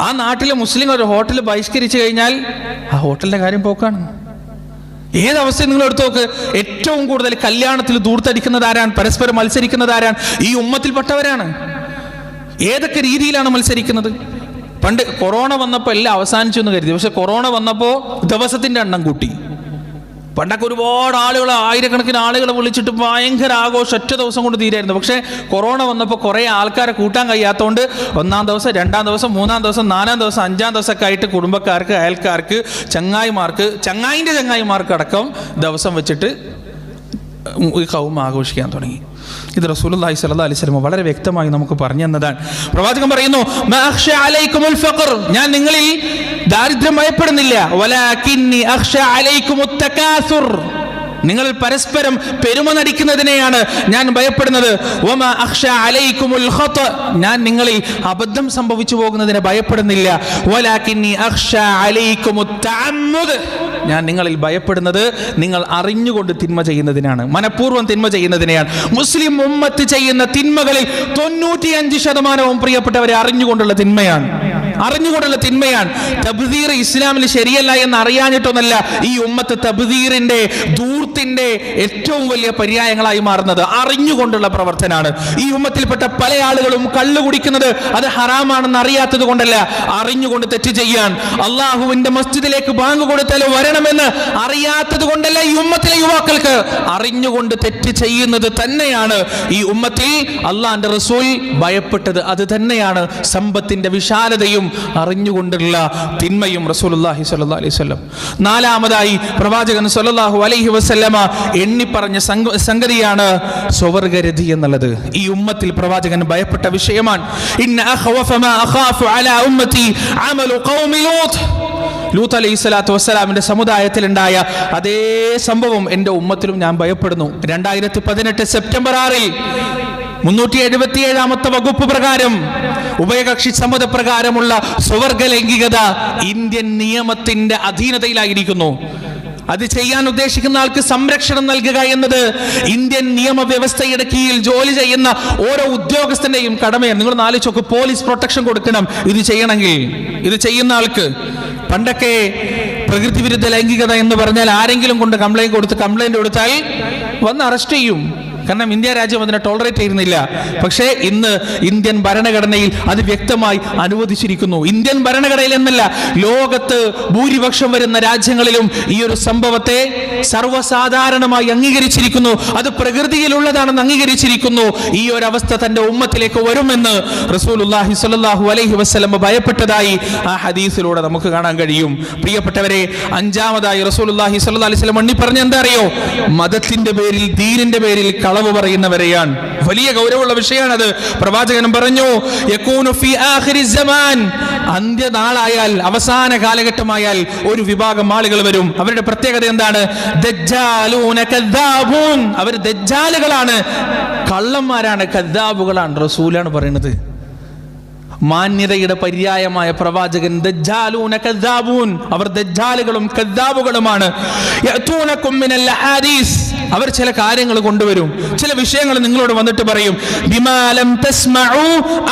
A: ആ നാട്ടിലെ മുസ്ലിം ഒരു ഹോട്ടൽ ബഹിഷ്കരിച്ചു കഴിഞ്ഞാൽ ആ ഹോട്ടലിന്റെ കാര്യം പോക്കാണ്. ഏതവസ്ഥയും നിങ്ങൾ എടുത്തു നോക്ക്. ഏറ്റവും കൂടുതൽ കല്യാണത്തിൽ ദൂർത്തടിക്കുന്നത് ആരാണ്? പരസ്പരം മത്സരിക്കുന്നത് ആരാണ്? ഈ ഉമ്മത്തിൽപ്പെട്ടവരാണ്. ഏതൊക്കെ രീതിയിലാണ് മത്സരിക്കുന്നത്? പണ്ട് കൊറോണ വന്നപ്പോൾ എല്ലാം അവസാനിച്ചു എന്ന് കരുതി. പക്ഷെ കൊറോണ വന്നപ്പോൾ ദിവസത്തിന്റെ എണ്ണം കൂട്ടി. പണ്ടൊക്കെ ഒരുപാട് ആളുകൾ, ആയിരക്കണക്കിന് ആളുകളെ വിളിച്ചിട്ട് ഭയങ്കര ആഘോഷം ഒറ്റ ദിവസം കൊണ്ട് തീരായിരുന്നു. പക്ഷേ കൊറോണ വന്നപ്പോൾ കുറേ ആൾക്കാരെ കൂട്ടാൻ കഴിയാത്തതുകൊണ്ട് 1-ാം ദിവസം, 2-ാം ദിവസം, 3-ാം ദിവസം, 4-ാം ദിവസം, 5-ാം ദിവസമൊക്കെ ആയിട്ട് കുടുംബക്കാർക്ക്, അയൽക്കാർക്ക്, ചങ്ങായിമാർക്ക്, ചങ്ങായിൻ്റെ ചങ്ങായിമാർക്ക് അടക്കം ദിവസം വെച്ചിട്ട് ഈ ഖൗം ആഘോഷിക്കാൻ തുടങ്ങി. ഇത് റസൂലുള്ളാഹി സ്വല്ലല്ലാഹു അലൈഹി വസല്ലം വളരെ വ്യക്തമായി നമുക്ക് പറഞ്ഞു തന്നതാണ്. പ്രവാചകൻ പറയുന്നു, മാ അഖ്ശ അലൈക്കുമുൽ ഫഖർ, ഞാൻ നിങ്ങളിൽ ദാരിദ്ര്യം ഭയപ്പെടുന്നില്ല, വലാകിന്നി അഖ്ശ അലൈക്കുമുത് തകാസുർ, നിങ്ങൾ പരസ്പരം പെരുമ നടിക്കുന്നതിനെയാണ് ഞാൻ ഭയപ്പെടുന്നത്. വമാ അഖ്ശ അലൈക്കുമുൽ ഖത, ഞാൻ നിങ്ങളിൽ അബദ്ധം സംഭവിച്ചു പോകുന്നതിനെ ഭയപ്പെടുന്നില്ല. വലാകിന്നി അഖ്ശ അലൈക്കുമുത് തഅമ്മുദ്, ഞാൻ നിങ്ങളിൽ ഭയപ്പെടുന്നത് നിങ്ങൾ അറിഞ്ഞുകൊണ്ട് തിന്മ ചെയ്യുന്നതിനാണ്, മനഃപൂർവ്വം തിന്മ ചെയ്യുന്നതിനെയാണ്. മുസ്ലിം ഉമ്മത്ത് ചെയ്യുന്ന തിന്മകളിൽ 95% പ്രിയപ്പെട്ടവരെ അറിഞ്ഞുകൊണ്ടുള്ള തിന്മയാണ്, അറിഞ്ഞുകൊണ്ടുള്ള തിന്മയാണ്. തബ്ദീർ ഇസ്ലാമിൽ ശരിയല്ല എന്ന് അറിയാഞ്ഞിട്ടൊന്നല്ല ഈ ഉമ്മത്ത് തബ്ദീറിന്റെ, ധൂർത്തിന്റെ ഏറ്റവും വലിയ പര്യായങ്ങളായി മാറുന്നത് അറിഞ്ഞുകൊണ്ടുള്ള പ്രവർത്തനമാണ്. ഈ ഉമ്മത്തിൽപ്പെട്ട പല ആളുകളും കള്ളു കുടിക്കുന്നത് അത് ഹറാമാണെന്ന് അറിയാത്തത് കൊണ്ടല്ല, അറിഞ്ഞുകൊണ്ട് തെറ്റ് ചെയ്യാൻ. അള്ളാഹുവിന്റെ മസ്ജിദിലേക്ക് ബാങ്ക് കൊടുത്താൽ വരണമെന്ന് അറിയാത്തത് കൊണ്ടല്ല ഈ ഉമ്മത്തിലെ യുവാക്കൾക്ക് അറിഞ്ഞുകൊണ്ട് തെറ്റ് ചെയ്യുന്നത് തന്നെയാണ് ഈ ഉമ്മത്തിൽ അള്ളാന്റെ റസൂൽ ഭയപ്പെട്ടത്. അത് തന്നെയാണ് സമ്പത്തിന്റെ വിശാലതയും അറിഞ്ഞുകൊണ്ടുള്ള തിന്മയും. റസൂലുള്ളാഹി സ്വല്ലല്ലാഹു അലൈഹി വസല്ലം നാലാമതായി പ്രവാചകൻ സ്വല്ലല്ലാഹു അലൈഹി വസല്ലമ എണ്ണിപ്പറഞ്ഞ സംഗതിയാണ് സ്വർഗ്ഗരതി എന്നുള്ളത്. ഈ ഉമ്മത്തിൽ പ്രവാചകൻ ഭയപ്പെട്ട വിഷയമാണ്. ഇന്ന അഖ്വഫ മാ അഖാഫു അലാ ഉമ്മത്തി അമലു ഖൗമി ലൂത്ത്, ലൂത്ത് അലൈഹി സ്വലാത്തു വസ്സലാമിന്റെ സമുദായത്തിൽ ഉണ്ടായ അതേ സംഭവം എൻ്റെ ഉമ്മത്തിലും ഞാൻ ഭയപ്പെടുന്നു. 2018 സെപ്റ്റംബർ 6 377-ാമത്തെ വകുപ്പ് പ്രകാരം, ഉഭയകക്ഷി സമ്മതപ്രകാരമുള്ള സ്വർഗ്ഗ ലൈംഗികത ഇന്ത്യൻ നിയമത്തിന്റെ അധീനതയിലായിരിക്കുന്നു. അത് ചെയ്യാൻ ഉദ്ദേശിക്കുന്ന ആൾക്ക് സംരക്ഷണം നൽകുക എന്നത് ഇന്ത്യൻ നിയമവ്യവസ്ഥയുടെ കീഴിൽ ജോലി ചെയ്യുന്ന ഓരോ ഉദ്യോഗസ്ഥന്റെയും കടമയാണ്. നിങ്ങൾ ആലോചിച്ചോക്ക്, പോലീസ് പ്രൊട്ടക്ഷൻ കൊടുക്കണം ഇത് ചെയ്യണമെങ്കിൽ. ഇത് ചെയ്യുന്ന ആൾക്ക് പണ്ടൊക്കെ പ്രകൃതി വിരുദ്ധ ലൈംഗികത എന്ന് പറഞ്ഞാൽ ആരെങ്കിലും കൊണ്ട് കംപ്ലൈന്റ് കൊടുത്താൽ വന്ന് അറസ്റ്റ് ചെയ്യും. കാരണം ഇന്ത്യ രാജ്യം അതിനെ ടോളറേറ്റ് ചെയ്യുന്നില്ല. പക്ഷേ ഇന്ന് ഇന്ത്യൻ ഭരണഘടനയിൽ അത് വ്യക്തമായി അനുവദിച്ചിരിക്കുന്നു. ഇന്ത്യൻ ഭരണഘടനയിൽ എന്നല്ല, ലോകത്ത് ഭൂരിപക്ഷം വരുന്ന രാജ്യങ്ങളിലും ഈ ഒരു സംഭവത്തെ സർവ്വസാധാരണമായി അംഗീകരിച്ചിരിക്കുന്നു. അത് പ്രകൃതിയിലുള്ളതാണെന്ന് അംഗീകരിച്ചിരിക്കുന്നു. ഈ ഒരു അവസ്ഥ തന്റെ ഉമ്മത്തിലേക്ക് വരുമെന്ന് റസൂലുള്ളാഹി സ്വല്ലല്ലാഹു അലൈഹി വസല്ലം ഭയപ്പെട്ടതായി ആ ഹദീസിലൂടെ നമുക്ക് കാണാൻ കഴിയും. പ്രിയപ്പെട്ടവരെ, അഞ്ചാമതായി റസൂലുള്ളാഹി സ്വല്ലല്ലാഹു അലൈഹി വസല്ലം എണ്ണി പറഞ്ഞ എന്താ അറിയോ? മതത്തിന്റെ പേരിൽ, ദീനിന്റെ പേരിൽ കളവ് പറയുന്നവരെയാണ്. വലിയ ഗൗരവമുള്ള വിഷയമാണത്. പ്രവാചകൻ പറഞ്ഞു, യകൂനു ഫീ ആഖിരി സമാൻ, അന്ത്യനാളായാൽ, അവസാന കാലഘട്ടമായാൽ ഒരു വിഭാഗം ആളുകൾ വരും. അവരുടെ പ്രത്യേകത എന്താണ്? ദജ്ജാലൂന കദ്ദാബൂൻ, അവർ ദജ്ജാലുകളാണ്, കള്ളന്മാരാണ്, കദ്ദാബുകളാണ്. റസൂലാണ് പറയുന്നത്. മാന്യതയുടെ പര്യായമായ പ്രവാചകൻ ദജ്ജാലൂന കദ്ദാബൂൻ, അവർ ദജ്ജാലുകളും കദ്ദാബുകളുമാണ്. യഅതൂനകും മിനൽ ഹദീസ്, അവർ ചില കാര്യങ്ങൾ കൊണ്ടുവരും, ചില വിഷയങ്ങൾ നിങ്ങളോട് വന്നിട്ട് പറയും. ബിമാ ലം തസ്മഉ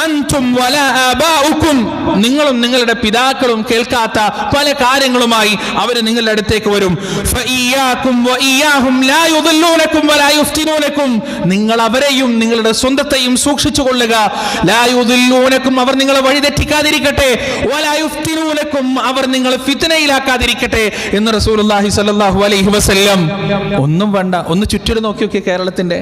A: അൻതും വലാ ആബാഉകും, നിങ്ങളും നിങ്ങളുടെ പിതാക്കളും കേൾക്കാത്ത പല കാര്യങ്ങളുമായി അവർ നിങ്ങളുടെ അടുത്തേക്ക് വരും. ഫഇയ്യാകും വഇയ്യാഹും ലാ യുദല്ലൂനകും വലാ യുഫ്തിനൂനകും, നിങ്ങൾ അവരെയും നിങ്ങളുടെ സ്വന്തത്തെയും സൂക്ഷിച്ചു കൊള്ളുക. ലാ യുദല്ലൂനകും, അവർ നിങ്ങളെ വഴിതെറ്റിക്കാതിരിക്കട്ടെ. വലാ യുഫ്തിനൂനകും, അവർ നിങ്ങളെ ഫിത്നയിലാക്കാതിരിക്കട്ടെ എന്ന് റസൂലുള്ളാഹി സ്വല്ലല്ലാഹു അലൈഹി വസല്ലം. ഒന്നും വേണ്ട, ഒന്ന് ചുറ്റിലും നോക്കി നോക്കിയ കേരളത്തിന്റെ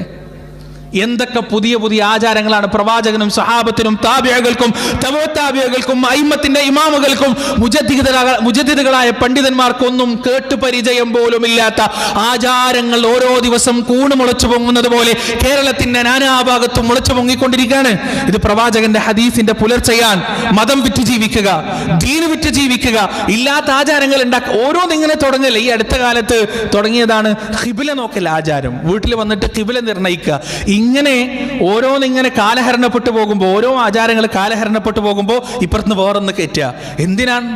A: എന്തൊക്കെ പുതിയ പുതിയ ആചാരങ്ങളാണ് പ്രവാചകനും സഹാബത്തിനും താബിഈകൾക്കും തബഅത്താബിഈകൾക്കും അയിമ്മത്തിന്റെ ഇമാമുകൾക്കും മുജദ്ദിദുകളായ പണ്ഡിതന്മാർക്കൊന്നും കേട്ടുപരിചയം പോലും ഇല്ലാത്ത ആചാരങ്ങൾ ഓരോ ദിവസം കൂണ് മുളച്ചു പൊങ്ങുന്നത് പോലെ കേരളത്തിന്റെ നാനാഭാഗത്തും മുളച്ചു പൊങ്ങിക്കൊണ്ടിരിക്കുകയാണ്. ഇത് പ്രവാചകന്റെ ഹദീസിന്റെ പുലർച്ചയാണ്. മതം വിറ്റ് ജീവിക്കുക, ദീന് വിറ്റ് ജീവിക്കുക, ഇല്ലാത്ത ആചാരങ്ങൾ ഉണ്ടാക്കുക. ഓരോന്നിങ്ങനെ തുടങ്ങില്ല. ഈ അടുത്ത കാലത്ത് തുടങ്ങിയതാണ് ഖിബില നോക്കൽ ആചാരം. വീട്ടിൽ വന്നിട്ട് ഖിബില നിർണ്ണയിക്കുക. ഇങ്ങനെ ഓരോന്നിങ്ങനെ കാലഹരണപ്പെട്ടു പോകുമ്പോൾ, ഓരോ ആചാരങ്ങൾ കാലഹരണപ്പെട്ടു പോകുമ്പോൾ ഇപ്പുറത്ത് വേറൊന്ന് കയറ്റുക. എന്തിനാണ്?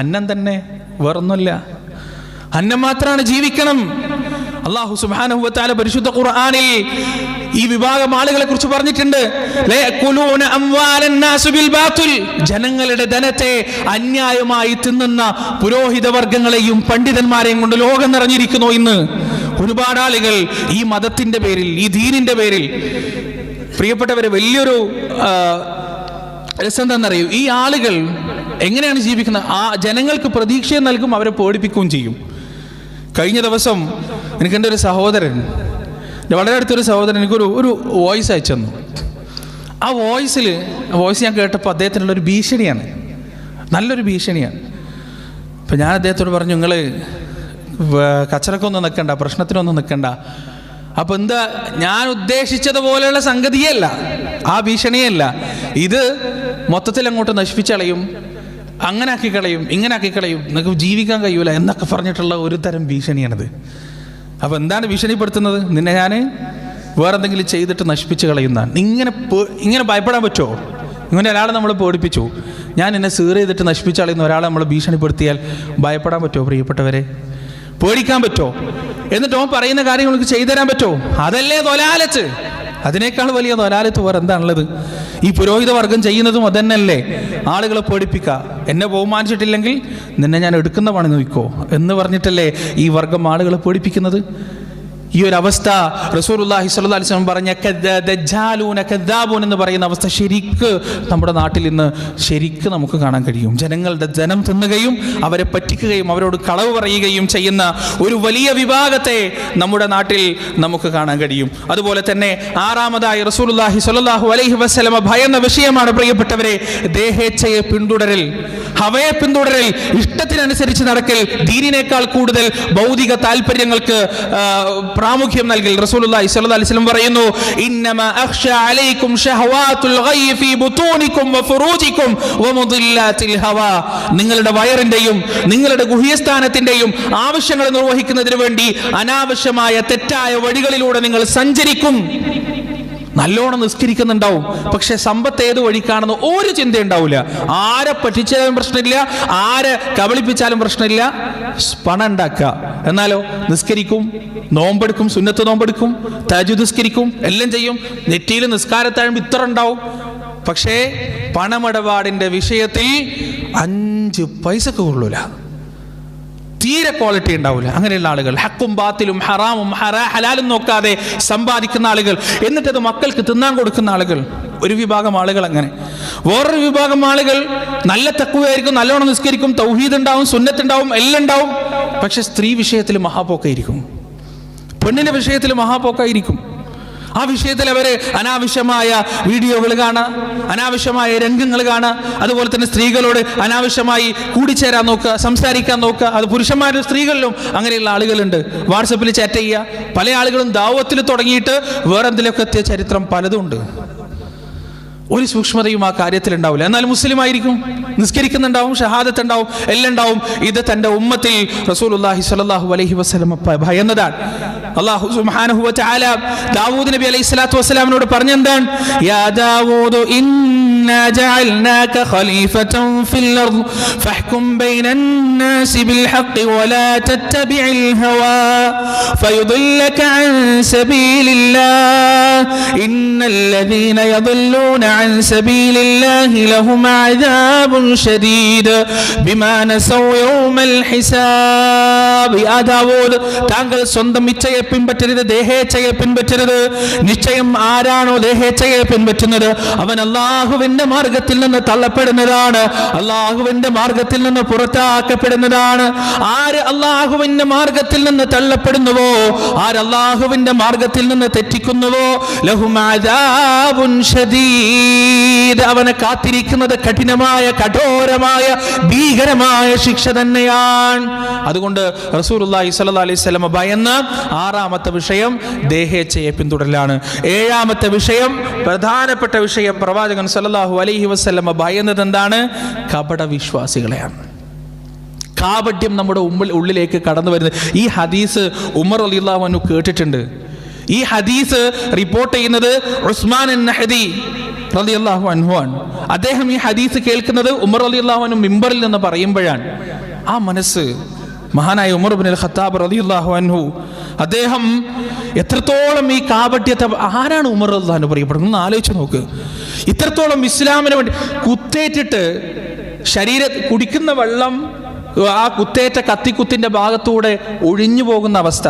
A: അന്നം തന്നെ, വേറൊന്നുമില്ല. അന്നം മാത്രമാണ് ജീവിക്കണം. അല്ലാഹു സുബ്ഹാനഹു വ തആല പരിശുദ്ധ ഖുർആനിൽ ഈ വിഭാഗം ആളുകളെ കുറിച്ച് പറഞ്ഞിട്ടുണ്ട്. ലയഖുലൂന അംവാലൻ നാസ് ബിൽ ബാത്തിൽ, ജനങ്ങളുടെ ധനത്തെ അന്യായമായി തിന്നുന്ന പുരോഹിത വർഗങ്ങളെയും പണ്ഡിതന്മാരെയും കൊണ്ട് ലോകം നിറഞ്ഞിരിക്കുന്നു. ഇന്ന് ഒരുപാട് ആളുകൾ ഈ മതത്തിന്റെ പേരിൽ, ഈ ദീനിന്റെ പേരിൽ, പ്രിയപ്പെട്ടവരെ, വലിയൊരു രസം എന്താണെന്നറിയൂ, ഈ ആളുകൾ എങ്ങനെയാണ് ജീവിക്കുന്നത്? ആ ജനങ്ങൾക്ക് പ്രതീക്ഷ നൽകും, അവരെ പേടിപ്പിക്കുകയും ചെയ്യും. കഴിഞ്ഞ ദിവസം എനിക്കെൻ്റെ ഒരു സഹോദരൻ, വളരെ അടുത്തൊരു സഹോദരൻ എനിക്കൊരു വോയിസ് അയച്ചു തന്നു. ആ വോയിസ് ഞാൻ കേട്ടപ്പോൾ അദ്ദേഹത്തിനുള്ളൊരു ഭീഷണിയാണ്, നല്ലൊരു ഭീഷണിയാണ്. അപ്പം ഞാൻ അദ്ദേഹത്തോട് പറഞ്ഞു, നിങ്ങൾ കച്ചറക്കൊന്നും നിൽക്കണ്ട, പ്രശ്നത്തിനൊന്നും നിൽക്കണ്ട. അപ്പം എന്താ, ഞാൻ ഉദ്ദേശിച്ചതുപോലെയുള്ള സംഗതിയല്ല, ആ ഭീഷണിയല്ല, ഇത് മൊത്തത്തിൽ അങ്ങോട്ട് നശിപ്പിച്ചളയും, അങ്ങനെ ആക്കിക്കളയും, ഇങ്ങനെ ആക്കിക്കളയും, നിങ്ങൾക്ക് ജീവിക്കാൻ കഴിയൂല എന്നൊക്കെ പറഞ്ഞിട്ടുള്ള ഒരു തരം ഭീഷണിയാണിത്. അപ്പോൾ എന്താണ് ഭീഷണിപ്പെടുത്തുന്നത്? നിന്നെ ഞാൻ വേറെന്തെങ്കിലും ചെയ്തിട്ട് നശിപ്പിച്ച് കളയുന്നതാണ്. ഇങ്ങനെ ഭയപ്പെടാൻ പറ്റുമോ? ഇങ്ങനെ ഒരാളെ നമ്മൾ പേടിപ്പിച്ചു, ഞാൻ എന്നെ സീർ ചെയ്തിട്ട് നശിപ്പിച്ച് കളയുന്ന ഒരാളെ നമ്മൾ ഭീഷണിപ്പെടുത്തിയാൽ ഭയപ്പെടാൻ പറ്റുമോ പ്രിയപ്പെട്ടവരെ? പേടിക്കാൻ പറ്റുമോ? എന്നിട്ട് അവൻ പറയുന്ന കാര്യങ്ങൾക്ക് ചെയ്തു തരാൻ പറ്റുമോ? അതല്ലേ ദൊലാലത്ത്. അതിനേക്കാൾ വലിയ ദൊലാലത്ത് വേറെ എന്താണുള്ളത്? ഈ പുരോഹിത വർഗം ചെയ്യുന്നതും അതന്നെയല്ലേ, ആളുകളെ പേടിപ്പിക്കുക. എന്നെ ബഹുമാനിച്ചിട്ടില്ലെങ്കിൽ നിന്നെ ഞാൻ എടുക്കുന്ന പണി നോക്കിക്കോ എന്ന് പറഞ്ഞിട്ടല്ലേ ഈ വർഗം ആളുകളെ പേടിപ്പിക്കുന്നത്. ഈ ഒരു അവസ്ഥ റസൂലുള്ളാഹി സ്വല്ലല്ലാഹു അലൈഹി വസല്ലം പറഞ്ഞ ദജ്ജാലൂന കദ്ദാബൂൻ എന്ന് പറയുന്ന അവസ്ഥ ശരിക്ക് നമ്മുടെ നാട്ടിൽ ഇന്ന് ശരിക്ക് നമുക്ക് കാണാൻ കഴിയും. ജനങ്ങളുടെ ജനം തിന്നുകയും അവരെ പറ്റിക്കുകയും അവരോട് കളവ് പറയുകയും ചെയ്യുന്ന ഒരു വലിയ വിഭാഗത്തെ നമ്മുടെ നാട്ടിൽ നമുക്ക് കാണാൻ കഴിയും. അതുപോലെ തന്നെ ആറാമതായി റസൂലുള്ളാഹി സ്വല്ലല്ലാഹു അലൈഹി വസല്ലം ഭയന്ന വിഷയമാണ് പ്രിയപ്പെട്ടവരെ, ദേഹേച്ഛയെ പിന്തുടരൽ, ഹവയെ പിന്തുടരൽ, ഇഷ്ടത്തിനനുസരിച്ച് നടക്കൽ, ദീനിനേക്കാൾ കൂടുതൽ ഭൗതിക താല്പര്യങ്ങൾക്ക് പ്രാമുഖ്യം നൽകൽ. റസൂലുള്ളാഹി സ്വല്ലല്ലാഹു അലൈഹി വസല്ലം പറയുന്നു, ഇന്നമാ അഖ്ശാ അലൈക്കും ശഹവാത്തുൽ ഗയ്യി ഫീ ബുതൂനിക്കും വഫുറൂജിക്കും വമുദില്ലാത്തിൽ ഹവാ. നിങ്ങളുടെ വയറിന്റെയും നിങ്ങളുടെ ഗുഹ്യസ്ഥാനത്തിന്റെയും ആവശ്യങ്ങൾ നിർവഹിക്കുന്നതിന് വേണ്ടി അനാവശ്യമായ തെറ്റായ വഴികളിലൂടെ നിങ്ങൾ സഞ്ചരിക്കും. നല്ലോണം നിസ്കരിക്കുന്നുണ്ടാവും, പക്ഷെ സമ്പത്ത് ഏത് വഴിക്കാണെന്ന് ഒരു ചിന്ത ഉണ്ടാവില്ല. ആരെ പറ്റിച്ചാലും പ്രശ്നമില്ല, ആരെ കബളിപ്പിച്ചാലും പ്രശ്നമില്ല, പണം ഉണ്ടാക്കുക. എന്നാലോ നിസ്കരിക്കും, നോമ്പെടുക്കും, സുന്നത്ത് നോമ്പെടുക്കും, തഹജ്ജുദ് നിസ്കരിക്കും, എല്ലാം ചെയ്യും, നെറ്റിയിൽ നിസ്കാരത്താഴുമ്പോൾ ഇത്ര ഉണ്ടാവും. പക്ഷേ പണമിടപാടിന്റെ വിഷയത്തിൽ 5 പൈസക്ക് കൊള്ളൂല, തീരെ ക്വാളിറ്റി ഉണ്ടാവില്ല. അങ്ങനെയുള്ള ആളുകൾ ഹക്കും ബാത്തിലും ഹറാമും ഹലാലും നോക്കാതെ സമ്പാദിക്കുന്ന ആളുകൾ, എന്നിട്ടത് മക്കൾക്ക് തിന്നാൻ കൊടുക്കുന്ന ആളുകൾ, ഒരു വിഭാഗം ആളുകൾ അങ്ങനെ. വേറൊരു വിഭാഗം ആളുകൾ നല്ല തഖ്വയായിരിക്കും, നല്ലോണം നിസ്കരിക്കും, തൗഹീദ് ഉണ്ടാവും, സുന്നത്ത് ഉണ്ടാവും, എല്ലാം ഉണ്ടാവും, പക്ഷെ സ്ത്രീ വിഷയത്തിൽ മഹാപോക്കായിരിക്കും, പെണ്ണിന്റെ വിഷയത്തിൽ മഹാപോക്കായിരിക്കും. ആ വിഷയത്തിൽ അവര് അനാവശ്യമായ വീഡിയോകൾ കാണാം, അനാവശ്യമായ രംഗങ്ങൾ കാണാം. അതുപോലെ തന്നെ സ്ത്രീകളോട് അനാവശ്യമായി കൂടിച്ചേരാൻ നോക്കുക, സംസാരിക്കാൻ നോക്കുക. അത് പുരുഷന്മാരും സ്ത്രീകളിലും അങ്ങനെയുള്ള ആളുകളുണ്ട്. വാട്സപ്പിൽ ചാറ്റ് ചെയ്യുക. പല ആളുകളും ദാവത്തിൽ തുടങ്ങിയിട്ട് വേറെന്തിലൊക്കെ എത്തിയ ചരിത്രം പലതും ഉണ്ട്. ഒരു സൂക്ഷ്മതയും ആ കാര്യത്തിൽ ഉണ്ടാവില്ല. എന്നാൽ മുസ്ലിം ആയിരിക്കും, നിസ്കരിക്കുന്നുണ്ടാവും, ഷഹാദത്ത് ഉണ്ടാവും, എല്ലാം ഉണ്ടാവും. ഇത് തന്റെ ഉമ്മത്തിൽ റസൂലുള്ളാഹി സ്വല്ലല്ലാഹു അലൈഹി വസല്ലം ഭയന്നതാണ്. അല്ലാഹു സുബ്ഹാനഹു വ തആല ദാവൂദ് നബി അലൈഹി സ്വലാത്തു വസ്സലാമിനോട് പറഞ്ഞെന്താണ്? യാ ദാവൂദ് ഇന്നാ ജഅൽനാക ഖലീഫതൻ ഫിൽ അർദ് ഫഹ്കും ബൈനൻ നാസി ബിൽ ഹഖ് വലാ തത്തബിഇൽ ഹവാ ഫയുദില്ലക അൻ സബീലില്ലാഹ് ഇന്നല്ലദീന യദുല്ലൂന عن سبيل الله لهم عذاب شديد بما نسوا يوم الحساب. യാ ദാവൂദ്, താങ്കൾ സ്വന്തം ഇച്ഛയെ പിൻപറ്റരുത്, ദേഹേച്ഛയെ പിൻപറ്റരുത്. നിശ്ചയം ആരാണോ ദേഹേച്ഛയെ പിൻപറ്റുന്നത് അവൻ അല്ലാഹുവിന്റെ മാർഗത്തിൽ നിന്ന് തള്ളപ്പെടുന്നതാണ്, അല്ലാഹുവിന്റെ മാർഗത്തിൽ നിന്ന് പുറത്താക്കപ്പെടുന്നതാണ്. ആര് അല്ലാഹുവിന്റെ മാർഗത്തിൽ നിന്ന് തള്ളപ്പെടുന്നുവോ, ആര് അല്ലാഹുവിന്റെ മാർഗത്തിൽ നിന്ന് തെറ്റിക്കുന്നുവോ, ലഹും അദാബുൻ ശദീദ്, അവനെ കാത്തിരിക്കുന്നത് കഠിനമായ, കഠോരമായ, ഭീകരമായ ശിക്ഷ തന്നെയാണ്. അതുകൊണ്ട് റസൂലുള്ളാഹി സ്വല്ലല്ലാഹു അലൈഹി വസല്ലം ഭയന്ന ആറാമത്തെ വിഷയം ദേഹേച്ഛയെ പിന്തുടരലാണ്. ഏഴാമത്തെ വിഷയം, പ്രധാനപ്പെട്ട വിഷയം, പ്രവാചകൻ സ്വല്ലല്ലാഹു അലൈഹി വസല്ലം ഭയന്നത് എന്താണ്? കപട വിശ്വാസികളെയാണ്. കാപട്യം നമ്മുടെ ഉള്ളിലേക്ക് കടന്നു വരുന്നത്. ഈ ഹദീസ് ഉമർ റളിയല്ലാഹു അൻഹു കേട്ടിട്ടുണ്ട്. ഈ ഹദീസ് റിപ്പോർട്ട് ചെയ്യുന്നത് ഉസ്മാൻ അൻ-നഹദി റളിയല്ലാഹു അൻഹു ആണ്. അദ്ദേഹം ഈ ഹദീസ് കേൾക്കുന്നത് ഉമർ റളിയല്ലാഹു അൻഹു മിമ്പറിൽ നിന്ന് പറയുമ്പോഴാണ്. ആ മനസ്സ് മഹാനായ ഉമർ ഇബ്നുൽ ഖത്താബ് റളിയല്ലാഹു അൻഹു, അദ്ദേഹം എത്രത്തോളം ഈ കാപട്യത്തെ, ആരാണ് ഉമർ റളിയല്ലാഹു അൻഹു പറയപ്പെടുന്നത്? ഒന്ന് ആലോചിച്ച് നോക്ക്. ഇത്രത്തോളം ഇസ്ലാമിന് വേണ്ടി കുത്തേറ്റിട്ട് കുടിക്കുന്ന വെള്ളം ആ കുത്തേറ്റ കത്തിക്കുത്തിന്റെ ഭാഗത്തൂടെ ഒഴിഞ്ഞു പോകുന്ന അവസ്ഥ,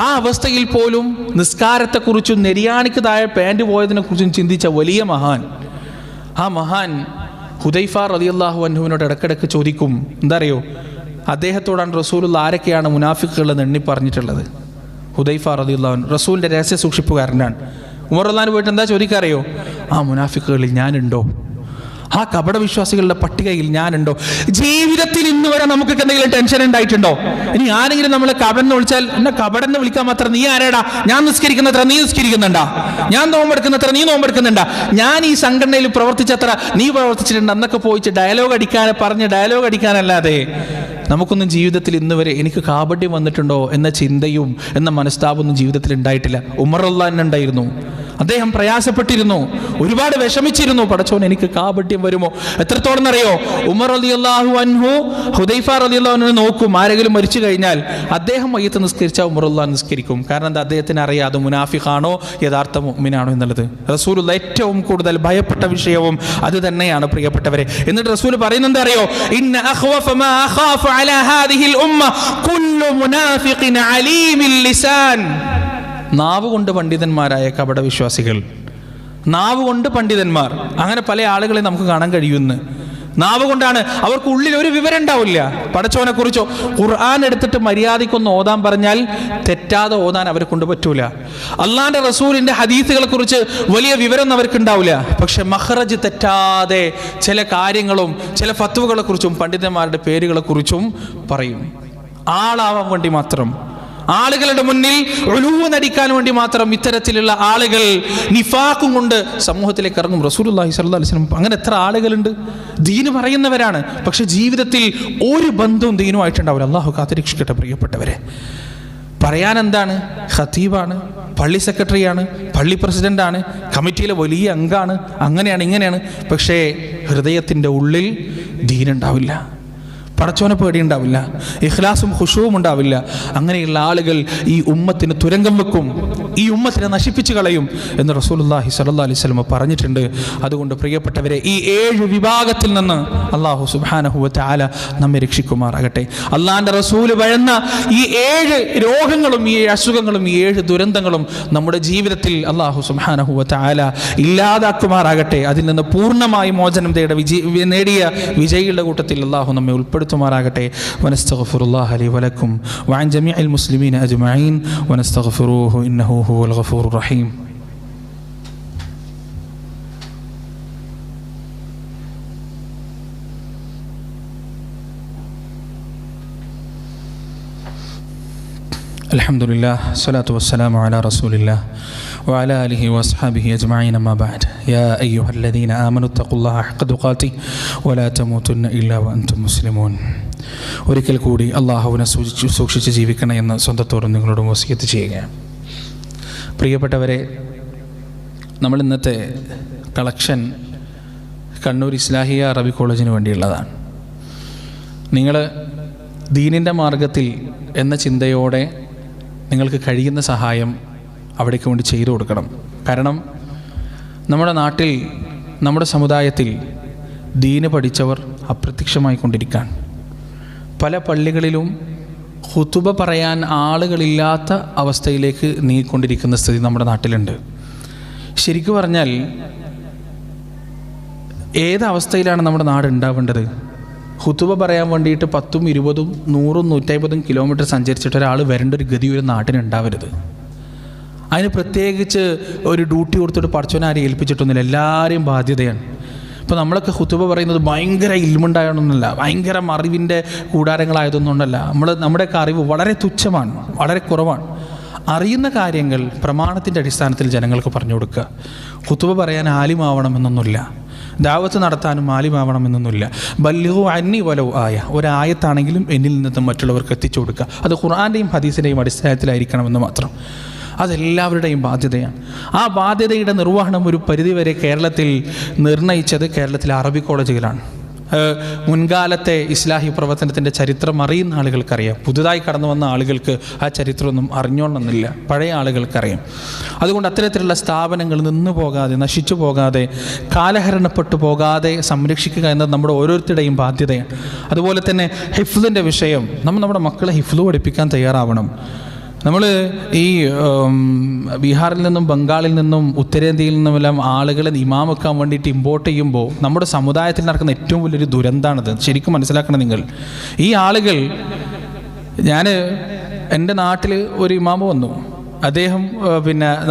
A: ആ അവസ്ഥയിൽ പോലും നിസ്കാരത്തെക്കുറിച്ചും നെരിയാണിക്ക് താഴെ പാൻറ് പോയതിനെ കുറിച്ചും ചിന്തിച്ച വലിയ മഹാൻ. ആ മഹാൻ ഹുദൈഫ റളിയല്ലാഹു അൻഹുവിനോട് ഇടക്കിടക്ക് ചോദിക്കും, എന്താ അറിയോ, അദ്ദേഹത്തോടാണ് റസൂലുള്ള ആരൊക്കെയാണ് മുനാഫിക്കുകൾ എന്ന് എണ്ണി പറഞ്ഞിട്ടുള്ളത്. ഹുദൈഫ റളിയല്ലാഹു അൻഹു റസൂലിൻ്റെ രഹസ്യ സൂക്ഷിപ്പുകാരനാണ്. ഉമർ റളിയല്ലാഹു അൻഹു പോയിട്ട് എന്താ ചോദിക്കാറിയോ? ആ മുനാഫിക്കുകളിൽ ഞാനുണ്ടോ? ആ കപട വിശ്വാസികളുടെ പട്ടികയിൽ ഞാനുണ്ടോ? ജീവിതത്തിൽ ഇന്ന് വരെ നമുക്ക് എന്തെങ്കിലും ടെൻഷൻ ഉണ്ടായിട്ടുണ്ടോ? ഇനി ആരെങ്കിലും നമ്മൾ കപടൻ എന്ന് വിളിച്ചാൽ എന്നെ കപടൻ എന്ന് വിളിക്കാൻ മാത്രം നീ ആരേടാ? ഞാൻ നിസ്കരിക്കുന്നത്ര നീ നിസ്കരിക്കുന്നുണ്ടാ? ഞാൻ നോമ്പെടുക്കുന്നത്ര നീ നോമ്പെടുക്കുന്നുണ്ടാ? ഞാൻ ഈ സംഘടനയിൽ പ്രവർത്തിച്ചത്ര നീ പ്രവർത്തിച്ചിട്ടുണ്ട് എന്നൊക്കെ പോയിച്ച് ഡയലോഗ് അടിക്കാനല്ലാതെ നമുക്കൊന്നും ജീവിതത്തിൽ ഇന്ന് വരെ എനിക്ക് കാപട്യം വന്നിട്ടുണ്ടോ എന്ന ചിന്തയും എന്ന മനസ്താപൊന്നും ജീവിതത്തിൽ ഉണ്ടായിട്ടില്ല. ഉമർ റളിയല്ലാഹു അൻഹു ഉണ്ടായിരുന്നു. അദ്ദേഹം പ്രയാസപ്പെട്ടിരുന്നു, ഒരുപാട് വിഷമിച്ചിരുന്നു. പടച്ചോൻ എനിക്ക് കാപട്യം വരുമോ? എത്രത്തോളം എന്നറിയോ? ഉമർ റളിയല്ലാഹു അൻഹു ഹുദൈഫ റളിയല്ലാഹു അൻഹു നോക്കും. ആരെങ്കിലും മരിച്ചു കഴിഞ്ഞാൽ അദ്ദേഹം മയ്യത്ത് നിസ്കരിച്ചാൽ ഉമർ റളിയല്ലാഹു അൻഹു നിസ്കരിക്കും. കാരണം എന്താ? അദ്ദേഹത്തിന് അറിയാം അത് മുനാഫിഖാണോ യഥാർത്ഥ മുഅ്മിനാണോ എന്നുള്ളത്. റസൂലുള്ള ഏറ്റവും കൂടുതൽ ഭയപ്പെട്ട വിഷയവും അത് തന്നെയാണ് പ്രിയപ്പെട്ടവരെ. എന്നിട്ട് റസൂൽ പറയുന്നത് അറിയോ? ഇന്ന അഖ്വഫ മാ അഖാഫു അലാ ഹാദിഹിൽ ഉമ്മ കുല്ലു മുനാഫിഖിൻ അലീമിൽ ലിസാൻ. നാവ് കൊണ്ട് പണ്ഡിതന്മാരായ കപട വിശ്വാസികൾ, നാവ് കൊണ്ട് പണ്ഡിതന്മാർ, അങ്ങനെ പല ആളുകളെ നമുക്ക് കാണാൻ കഴിയുമെന്ന്. നാവ് കൊണ്ടാണ്, അവർക്ക് ഉള്ളിൽ ഒരു വിവരം ഉണ്ടാവില്ല പടച്ചോനെ കുറിച്ചോ. ഖുർആൻ എടുത്തിട്ട് മര്യാദയ്ക്കൊന്ന് ഓതാൻ പറഞ്ഞാൽ തെറ്റാതെ ഓതാൻ അവരെ കൊണ്ട് പറ്റൂല. അള്ളാന്റെ റസൂലിന്റെ ഹദീസുകളെ കുറിച്ച് വലിയ വിവരം അവർക്ക് ഉണ്ടാവില്ല. പക്ഷെ മഖ്റജ് തെറ്റാതെ ചില കാര്യങ്ങളും ചില ഫത്വകളെ കുറിച്ചും പണ്ഡിതന്മാരുടെ പേരുകളെ കുറിച്ചും പറയും. ആളാവാൻ വേണ്ടി മാത്രം, ആളുകളുടെ മുന്നിൽ ഉലൂവ് നടിക്കാൻ വേണ്ടി മാത്രം ഇത്തരത്തിലുള്ള ആളുകൾ നിഫാഖും കൊണ്ട് സമൂഹത്തിലേക്ക് ഇറങ്ങും. റസൂലുള്ളാഹി സ്വല്ലല്ലാഹു അലൈഹി വസല്ലം അങ്ങനെ എത്ര ആളുകളുണ്ട്, ദീന് പറയുന്നവരാണ്, പക്ഷെ ജീവിതത്തിൽ ഒരു ബന്ധവും ദീനുമായിട്ടുണ്ടാവില്ല. അള്ളാഹു കാത്തിരക്ഷിക്കട്ടെ പ്രിയപ്പെട്ടവരെ. പറയാൻ എന്താണ്? ഖതീബാണ്, പള്ളി സെക്രട്ടറിയാണ്, പള്ളി പ്രസിഡന്റാണ്, കമ്മിറ്റിയിലെ വലിയ അംഗമാണ്, അങ്ങനെയാണ് ഇങ്ങനെയാണ്. പക്ഷേ ഹൃദയത്തിൻ്റെ ഉള്ളിൽ ദീനുണ്ടാവില്ല, പടച്ചോനെ പേടിയുണ്ടാവില്ല, ഇഖ്ലാസും ഖുശൂവും ഉണ്ടാവില്ല. അങ്ങനെയുള്ള ആളുകൾ ഈ ഉമ്മത്തിന് തുരങ്കം വെക്കും, ഈ ഉമ്മത്തിനെ നശിപ്പിച്ചു കളയും എന്ന് റസൂലുള്ളാഹി സ്വല്ലല്ലാഹു അലൈഹി വസല്ലം പറഞ്ഞിട്ടുണ്ട്. അതുകൊണ്ട് പ്രിയപ്പെട്ടവരെ, ഈ 7 വിഭാഗത്തിൽ നിന്ന് അല്ലാഹു സുബ്ഹാനഹു വ തആല നമ്മെ രക്ഷിക്കുമാറാകട്ടെ. അള്ളാന്റെ റസൂല് വഴന്ന ഈ 7 രോഗങ്ങളും ഈ 7 അസുഖങ്ങളും ഈ 7 ദുരന്തങ്ങളും നമ്മുടെ ജീവിതത്തിൽ അല്ലാഹു സുബ്ഹാനഹു വ തആല ഇല്ലാതാക്കുമാറാകട്ടെ. അതിൽ നിന്ന് പൂർണ്ണമായി മോചനം നേടിയ വിജയികളുടെ കൂട്ടത്തിൽ അല്ലാഹു നമ്മെ ഉൾപ്പെടുത്തുമാറാകട്ടെ. വനസ്തഗ്ഫിറുല്ലാഹ ലി വലക്കും വഅൻ ജമീഇൽ മുസ്ലിമീന അജ്മഈൻ വനസ്തഗ്ഫിറൂഹു ഇന്നഹു ഹുവൽ ഗഫൂറുർ റഹീം. അൽഹംദുലില്ലാഹ് സ്വലാത്തു വസ്സലാമു അലാ റസൂലില്ലാഹ് വഅലാ ആലിഹി വഅസ്ഹാബിഹി അജ്മഈൻ. അമ്മാ ബഅദ്. യാ അയ്യുഹല്ലദീന ആമനു തഖുല്ലാഹ ഹഖ്ക തുഖാതി വലാ തമൂതുന്ന ഇല്ലാ വഅൻതും മുസ്ലിമൂൻ. ഒരിക്കൽ കൂടി അല്ലാഹുവിനെ സൂക്ഷിച്ച് ജീവിക്കണം എന്ന് സ്വന്തത്തോടും നിങ്ങളോടും വസിയത്ത് ചെയ്യുകയാണ്. പ്രിയപ്പെട്ടവരെ, നമ്മൾ ഇന്നത്തെ കളക്ഷൻ കണ്ണൂർ ഇസ്ലാഹിയ അറബി കോളേജിന് വേണ്ടിയുള്ളതാണ്. നിങ്ങൾ ദീനിൻ്റെ മാർഗത്തിൽ എന്ന ചിന്തയോടെ നിങ്ങൾക്ക് കഴിയുന്ന സഹായം അവിടേക്ക് വേണ്ടി ചെയ്തു കൊടുക്കണം. കാരണം നമ്മുടെ നാട്ടിൽ, നമ്മുടെ സമുദായത്തിൽ ദീന് പഠിച്ചവർ അപ്രത്യക്ഷമായി കൊണ്ടിരിക്കുകയാണ്. പല പള്ളികളിലും ഖുതുബ പറയാൻ ആളുകളില്ലാത്ത അവസ്ഥയിലേക്ക് നീങ്ങിക്കൊണ്ടിരിക്കുന്ന സ്ഥിതി നമ്മുടെ നാട്ടിലുണ്ട്. ശരിക്കും പറഞ്ഞാൽ ഏതവസ്ഥയിലാണ് നമ്മുടെ നാട് ഉണ്ടാവേണ്ടത്? ഖുതുബ പറയാൻ വേണ്ടിയിട്ട് 10, 20, 100, 150 കിലോമീറ്റർ സഞ്ചരിച്ചിട്ട് ഒരാൾ വരേണ്ട ഒരു ഗതി ഒരു നാട്ടിനുണ്ടാവരുത്. അതിന് പ്രത്യേകിച്ച് ഒരു ഡ്യൂട്ടി കൊടുത്തിട്ട് പടച്ചോനെ ആരെയും ഏൽപ്പിച്ചിട്ടൊന്നുമില്ല, എല്ലാവരെയും ബാധ്യതയാണ്. ഇപ്പോൾ നമ്മളൊക്കെ ഖുതുബ പറയുന്നത് ഭയങ്കര ഇൽമുണ്ടായതൊന്നുമല്ല, ഭയങ്കര അറിവിൻ്റെ കൂടാരങ്ങളായതൊന്നുമല്ല. നമ്മുടെയൊക്കെ അറിവ് വളരെ തുച്ഛമാണ്, വളരെ കുറവാണ്. അറിയുന്ന കാര്യങ്ങൾ പ്രമാണത്തിൻ്റെ അടിസ്ഥാനത്തിൽ ജനങ്ങൾക്ക് പറഞ്ഞു കൊടുക്കുക. ഖുതുബ പറയാൻ ആലിമാവണമെന്നൊന്നുമില്ല, ദാവത്ത് നടത്താനും ആലിമാവണമെന്നൊന്നുമില്ല. ബല്ലിഗു അന്നി വലൗ ആയ, ഒരായത്താണെങ്കിലും എന്നിൽ നിന്ന് മറ്റുള്ളവർക്ക് എത്തിച്ചു കൊടുക്കുക. അത് ഖുർആൻ്റെയും ഹദീസിൻ്റെയും അടിസ്ഥാനത്തിലായിരിക്കണമെന്ന് മാത്രം. അതെല്ലാവരുടെയും ബാധ്യതയാണ്. ആ ബാധ്യതയുടെ നിർവഹണം ഒരു പരിധിവരെ കേരളത്തിൽ നിർണയിച്ചത് കേരളത്തിലെ അറബി കോളേജുകളാണ്. മുൻകാലത്തെ ഇസ്ലാഹി പ്രവർത്തനത്തിൻ്റെ ചരിത്രം അറിയുന്ന ആളുകൾക്കറിയാം. പുതുതായി കടന്നു വന്ന ആളുകൾക്ക് ആ ചരിത്രമൊന്നും അറിഞ്ഞോണമെന്നില്ല, പഴയ ആളുകൾക്കറിയാം. അതുകൊണ്ട് അത്തരത്തിലുള്ള സ്ഥാപനങ്ങൾ നിന്നു പോകാതെ, നശിച്ചു പോകാതെ, കാലഹരണപ്പെട്ടു പോകാതെ സംരക്ഷിക്കുക എന്നത് നമ്മുടെ ഓരോരുത്തരുടെയും ബാധ്യതയാണ്. അതുപോലെ തന്നെ ഹിഫ്ലിൻ്റെ വിഷയം, നമ്മുടെ മക്കളെ ഹിഫ്ല് പഠിപ്പിക്കാൻ തയ്യാറാവണം. നമ്മൾ ഈ ബീഹാറിൽ നിന്നും ബംഗാളിൽ നിന്നും ഉത്തരേന്ത്യയിൽ നിന്നുമെല്ലാം ആളുകളെ ഇമാമാക്കാൻ വേണ്ടിയിട്ട് ഇമ്പോർട്ട് ചെയ്യുമ്പോൾ നമ്മുടെ സമുദായത്തിൽ നടക്കുന്ന ഏറ്റവും വലിയൊരു ദുരന്തമാണിത്. ശരിക്കും മനസ്സിലാക്കണം നിങ്ങൾ. ഈ ആളുകൾ, ഞാൻ എൻ്റെ നാട്ടിൽ ഒരു ഇമാമ് വന്നു. അദ്ദേഹം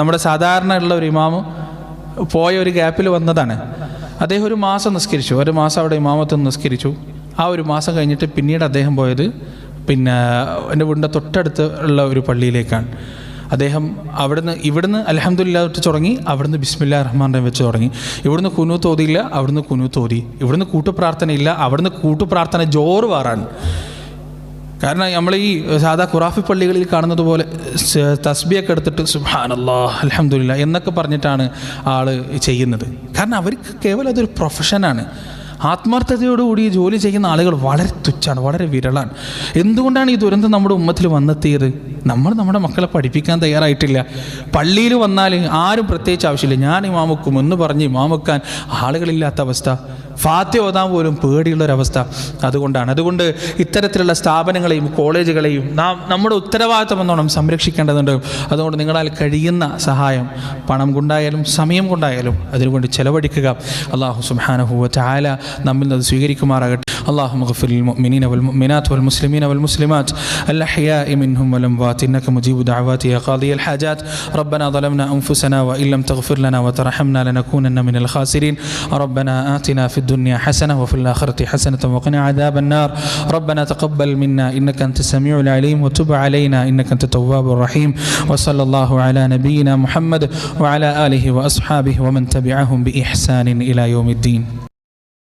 A: നമ്മുടെ സാധാരണ ഉള്ള ഒരു ഇമാമ് പോയ ഒരു ഗ്യാപ്പിൽ വന്നതാണ്. അദ്ദേഹം ഒരു മാസം നിസ്കരിച്ചു, ഒരു മാസം അവിടെ ഇമാമത്ത് നിസ്കരിച്ചു. ആ ഒരു മാസം കഴിഞ്ഞിട്ട് പിന്നീട് അദ്ദേഹം പോയത് എൻ്റെ വീടിൻ്റെ തൊട്ടടുത്ത് ഉള്ള ഒരു പള്ളിയിലേക്കാണ്. അദ്ദേഹം ഇവിടുന്ന് അൽഹംദുലില്ലാഹ് തൊട്ട് തുടങ്ങി, അവിടുന്ന് ബിസ്മില്ലാഹിർ റഹ്മാനിർ റഹീം വെച്ച് തുടങ്ങി. ഇവിടുന്ന് കുനൂത്ത് ഓതിയില്ല, അവിടുന്ന് കുനൂത്ത് ഓതി. ഇവിടുന്ന് കൂട്ടുപ്രാർത്ഥനയില്ല, അവിടുന്ന് കൂട്ടുപ്രാർത്ഥന ജോറ് വാറാണ്. കാരണം നമ്മൾ ഈ സാധാ ഖുറാഫി പള്ളികളിൽ കാണുന്നത് പോലെ തസ്ബിയൊക്കെ എടുത്തിട്ട് സുബ്ഹാനല്ലാഹ് അൽഹംദുലില്ലാഹ് എന്നൊക്കെ പറഞ്ഞിട്ടാണ് ആൾ ചെയ്യുന്നത്. കാരണം അവർക്ക് കേവലം അതൊരു പ്രൊഫഷനാണ്. ആത്മാർത്ഥതയോടുകൂടി ജോലി ചെയ്യുന്ന ആളുകൾ വളരെ തുച്ഛാണ്, വളരെ വിരളാണ്. എന്തുകൊണ്ടാണ് ഈ ദുരന്തം നമ്മുടെ ഉമ്മത്തിൽ വന്നെത്തിയത്? നമ്മൾ നമ്മുടെ മക്കളെ പഠിപ്പിക്കാൻ തയ്യാറായിട്ടില്ല. പള്ളിയിൽ വന്നാൽ ആരും പ്രത്യേകിച്ച് ആവശ്യമില്ല, ഞാൻ ഇമാമുക്കും എന്ന് പറഞ്ഞ് ഇമാമുക്കാൻ ആളുകളില്ലാത്ത അവസ്ഥ, ഫാത്തിഹ ഓതാൻ പോലും പേടിയുള്ളൊരവസ്ഥ. അതുകൊണ്ട് ഇത്തരത്തിലുള്ള സ്ഥാപനങ്ങളെയും കോളേജുകളെയും നമ്മുടെ ഉത്തരവാദിത്തം എന്നോണം സംരക്ഷിക്കേണ്ടതുണ്ട്. അതുകൊണ്ട് നിങ്ങളാൽ കഴിയുന്ന സഹായം പണം കൊണ്ടായാലും സമയം കൊണ്ടായാലും അതിനുവേണ്ടി ചെലവഴിക്കുക. അല്ലാഹു സുബ്ഹാനഹു വ തആല നമ്മിൽ നിന്ന് സ്വീകരിക്കുമാറാകട്ടെ. اللهم اغفر للمؤمنين والمؤمنات والمسلمين والمسلمات الأحياء منهم والأموات إنك مجيب دعوات يا قاضي الحاجات. ربنا ظلمنا أنفسنا وإن لم تغفر لنا وترحمنا لنكونن من الخاسرين. ربنا آتنا في الدنيا حسنة وفي الآخرة حسنة وقنا عذاب النار. ربنا تقبل منا إنك أنت السميع العليم وتب علينا إنك أنت التواب الرحيم. وصلى الله على نبينا محمد وعلى آله وأصحابه ومن تبعهم بإحسان إلى يوم الدين.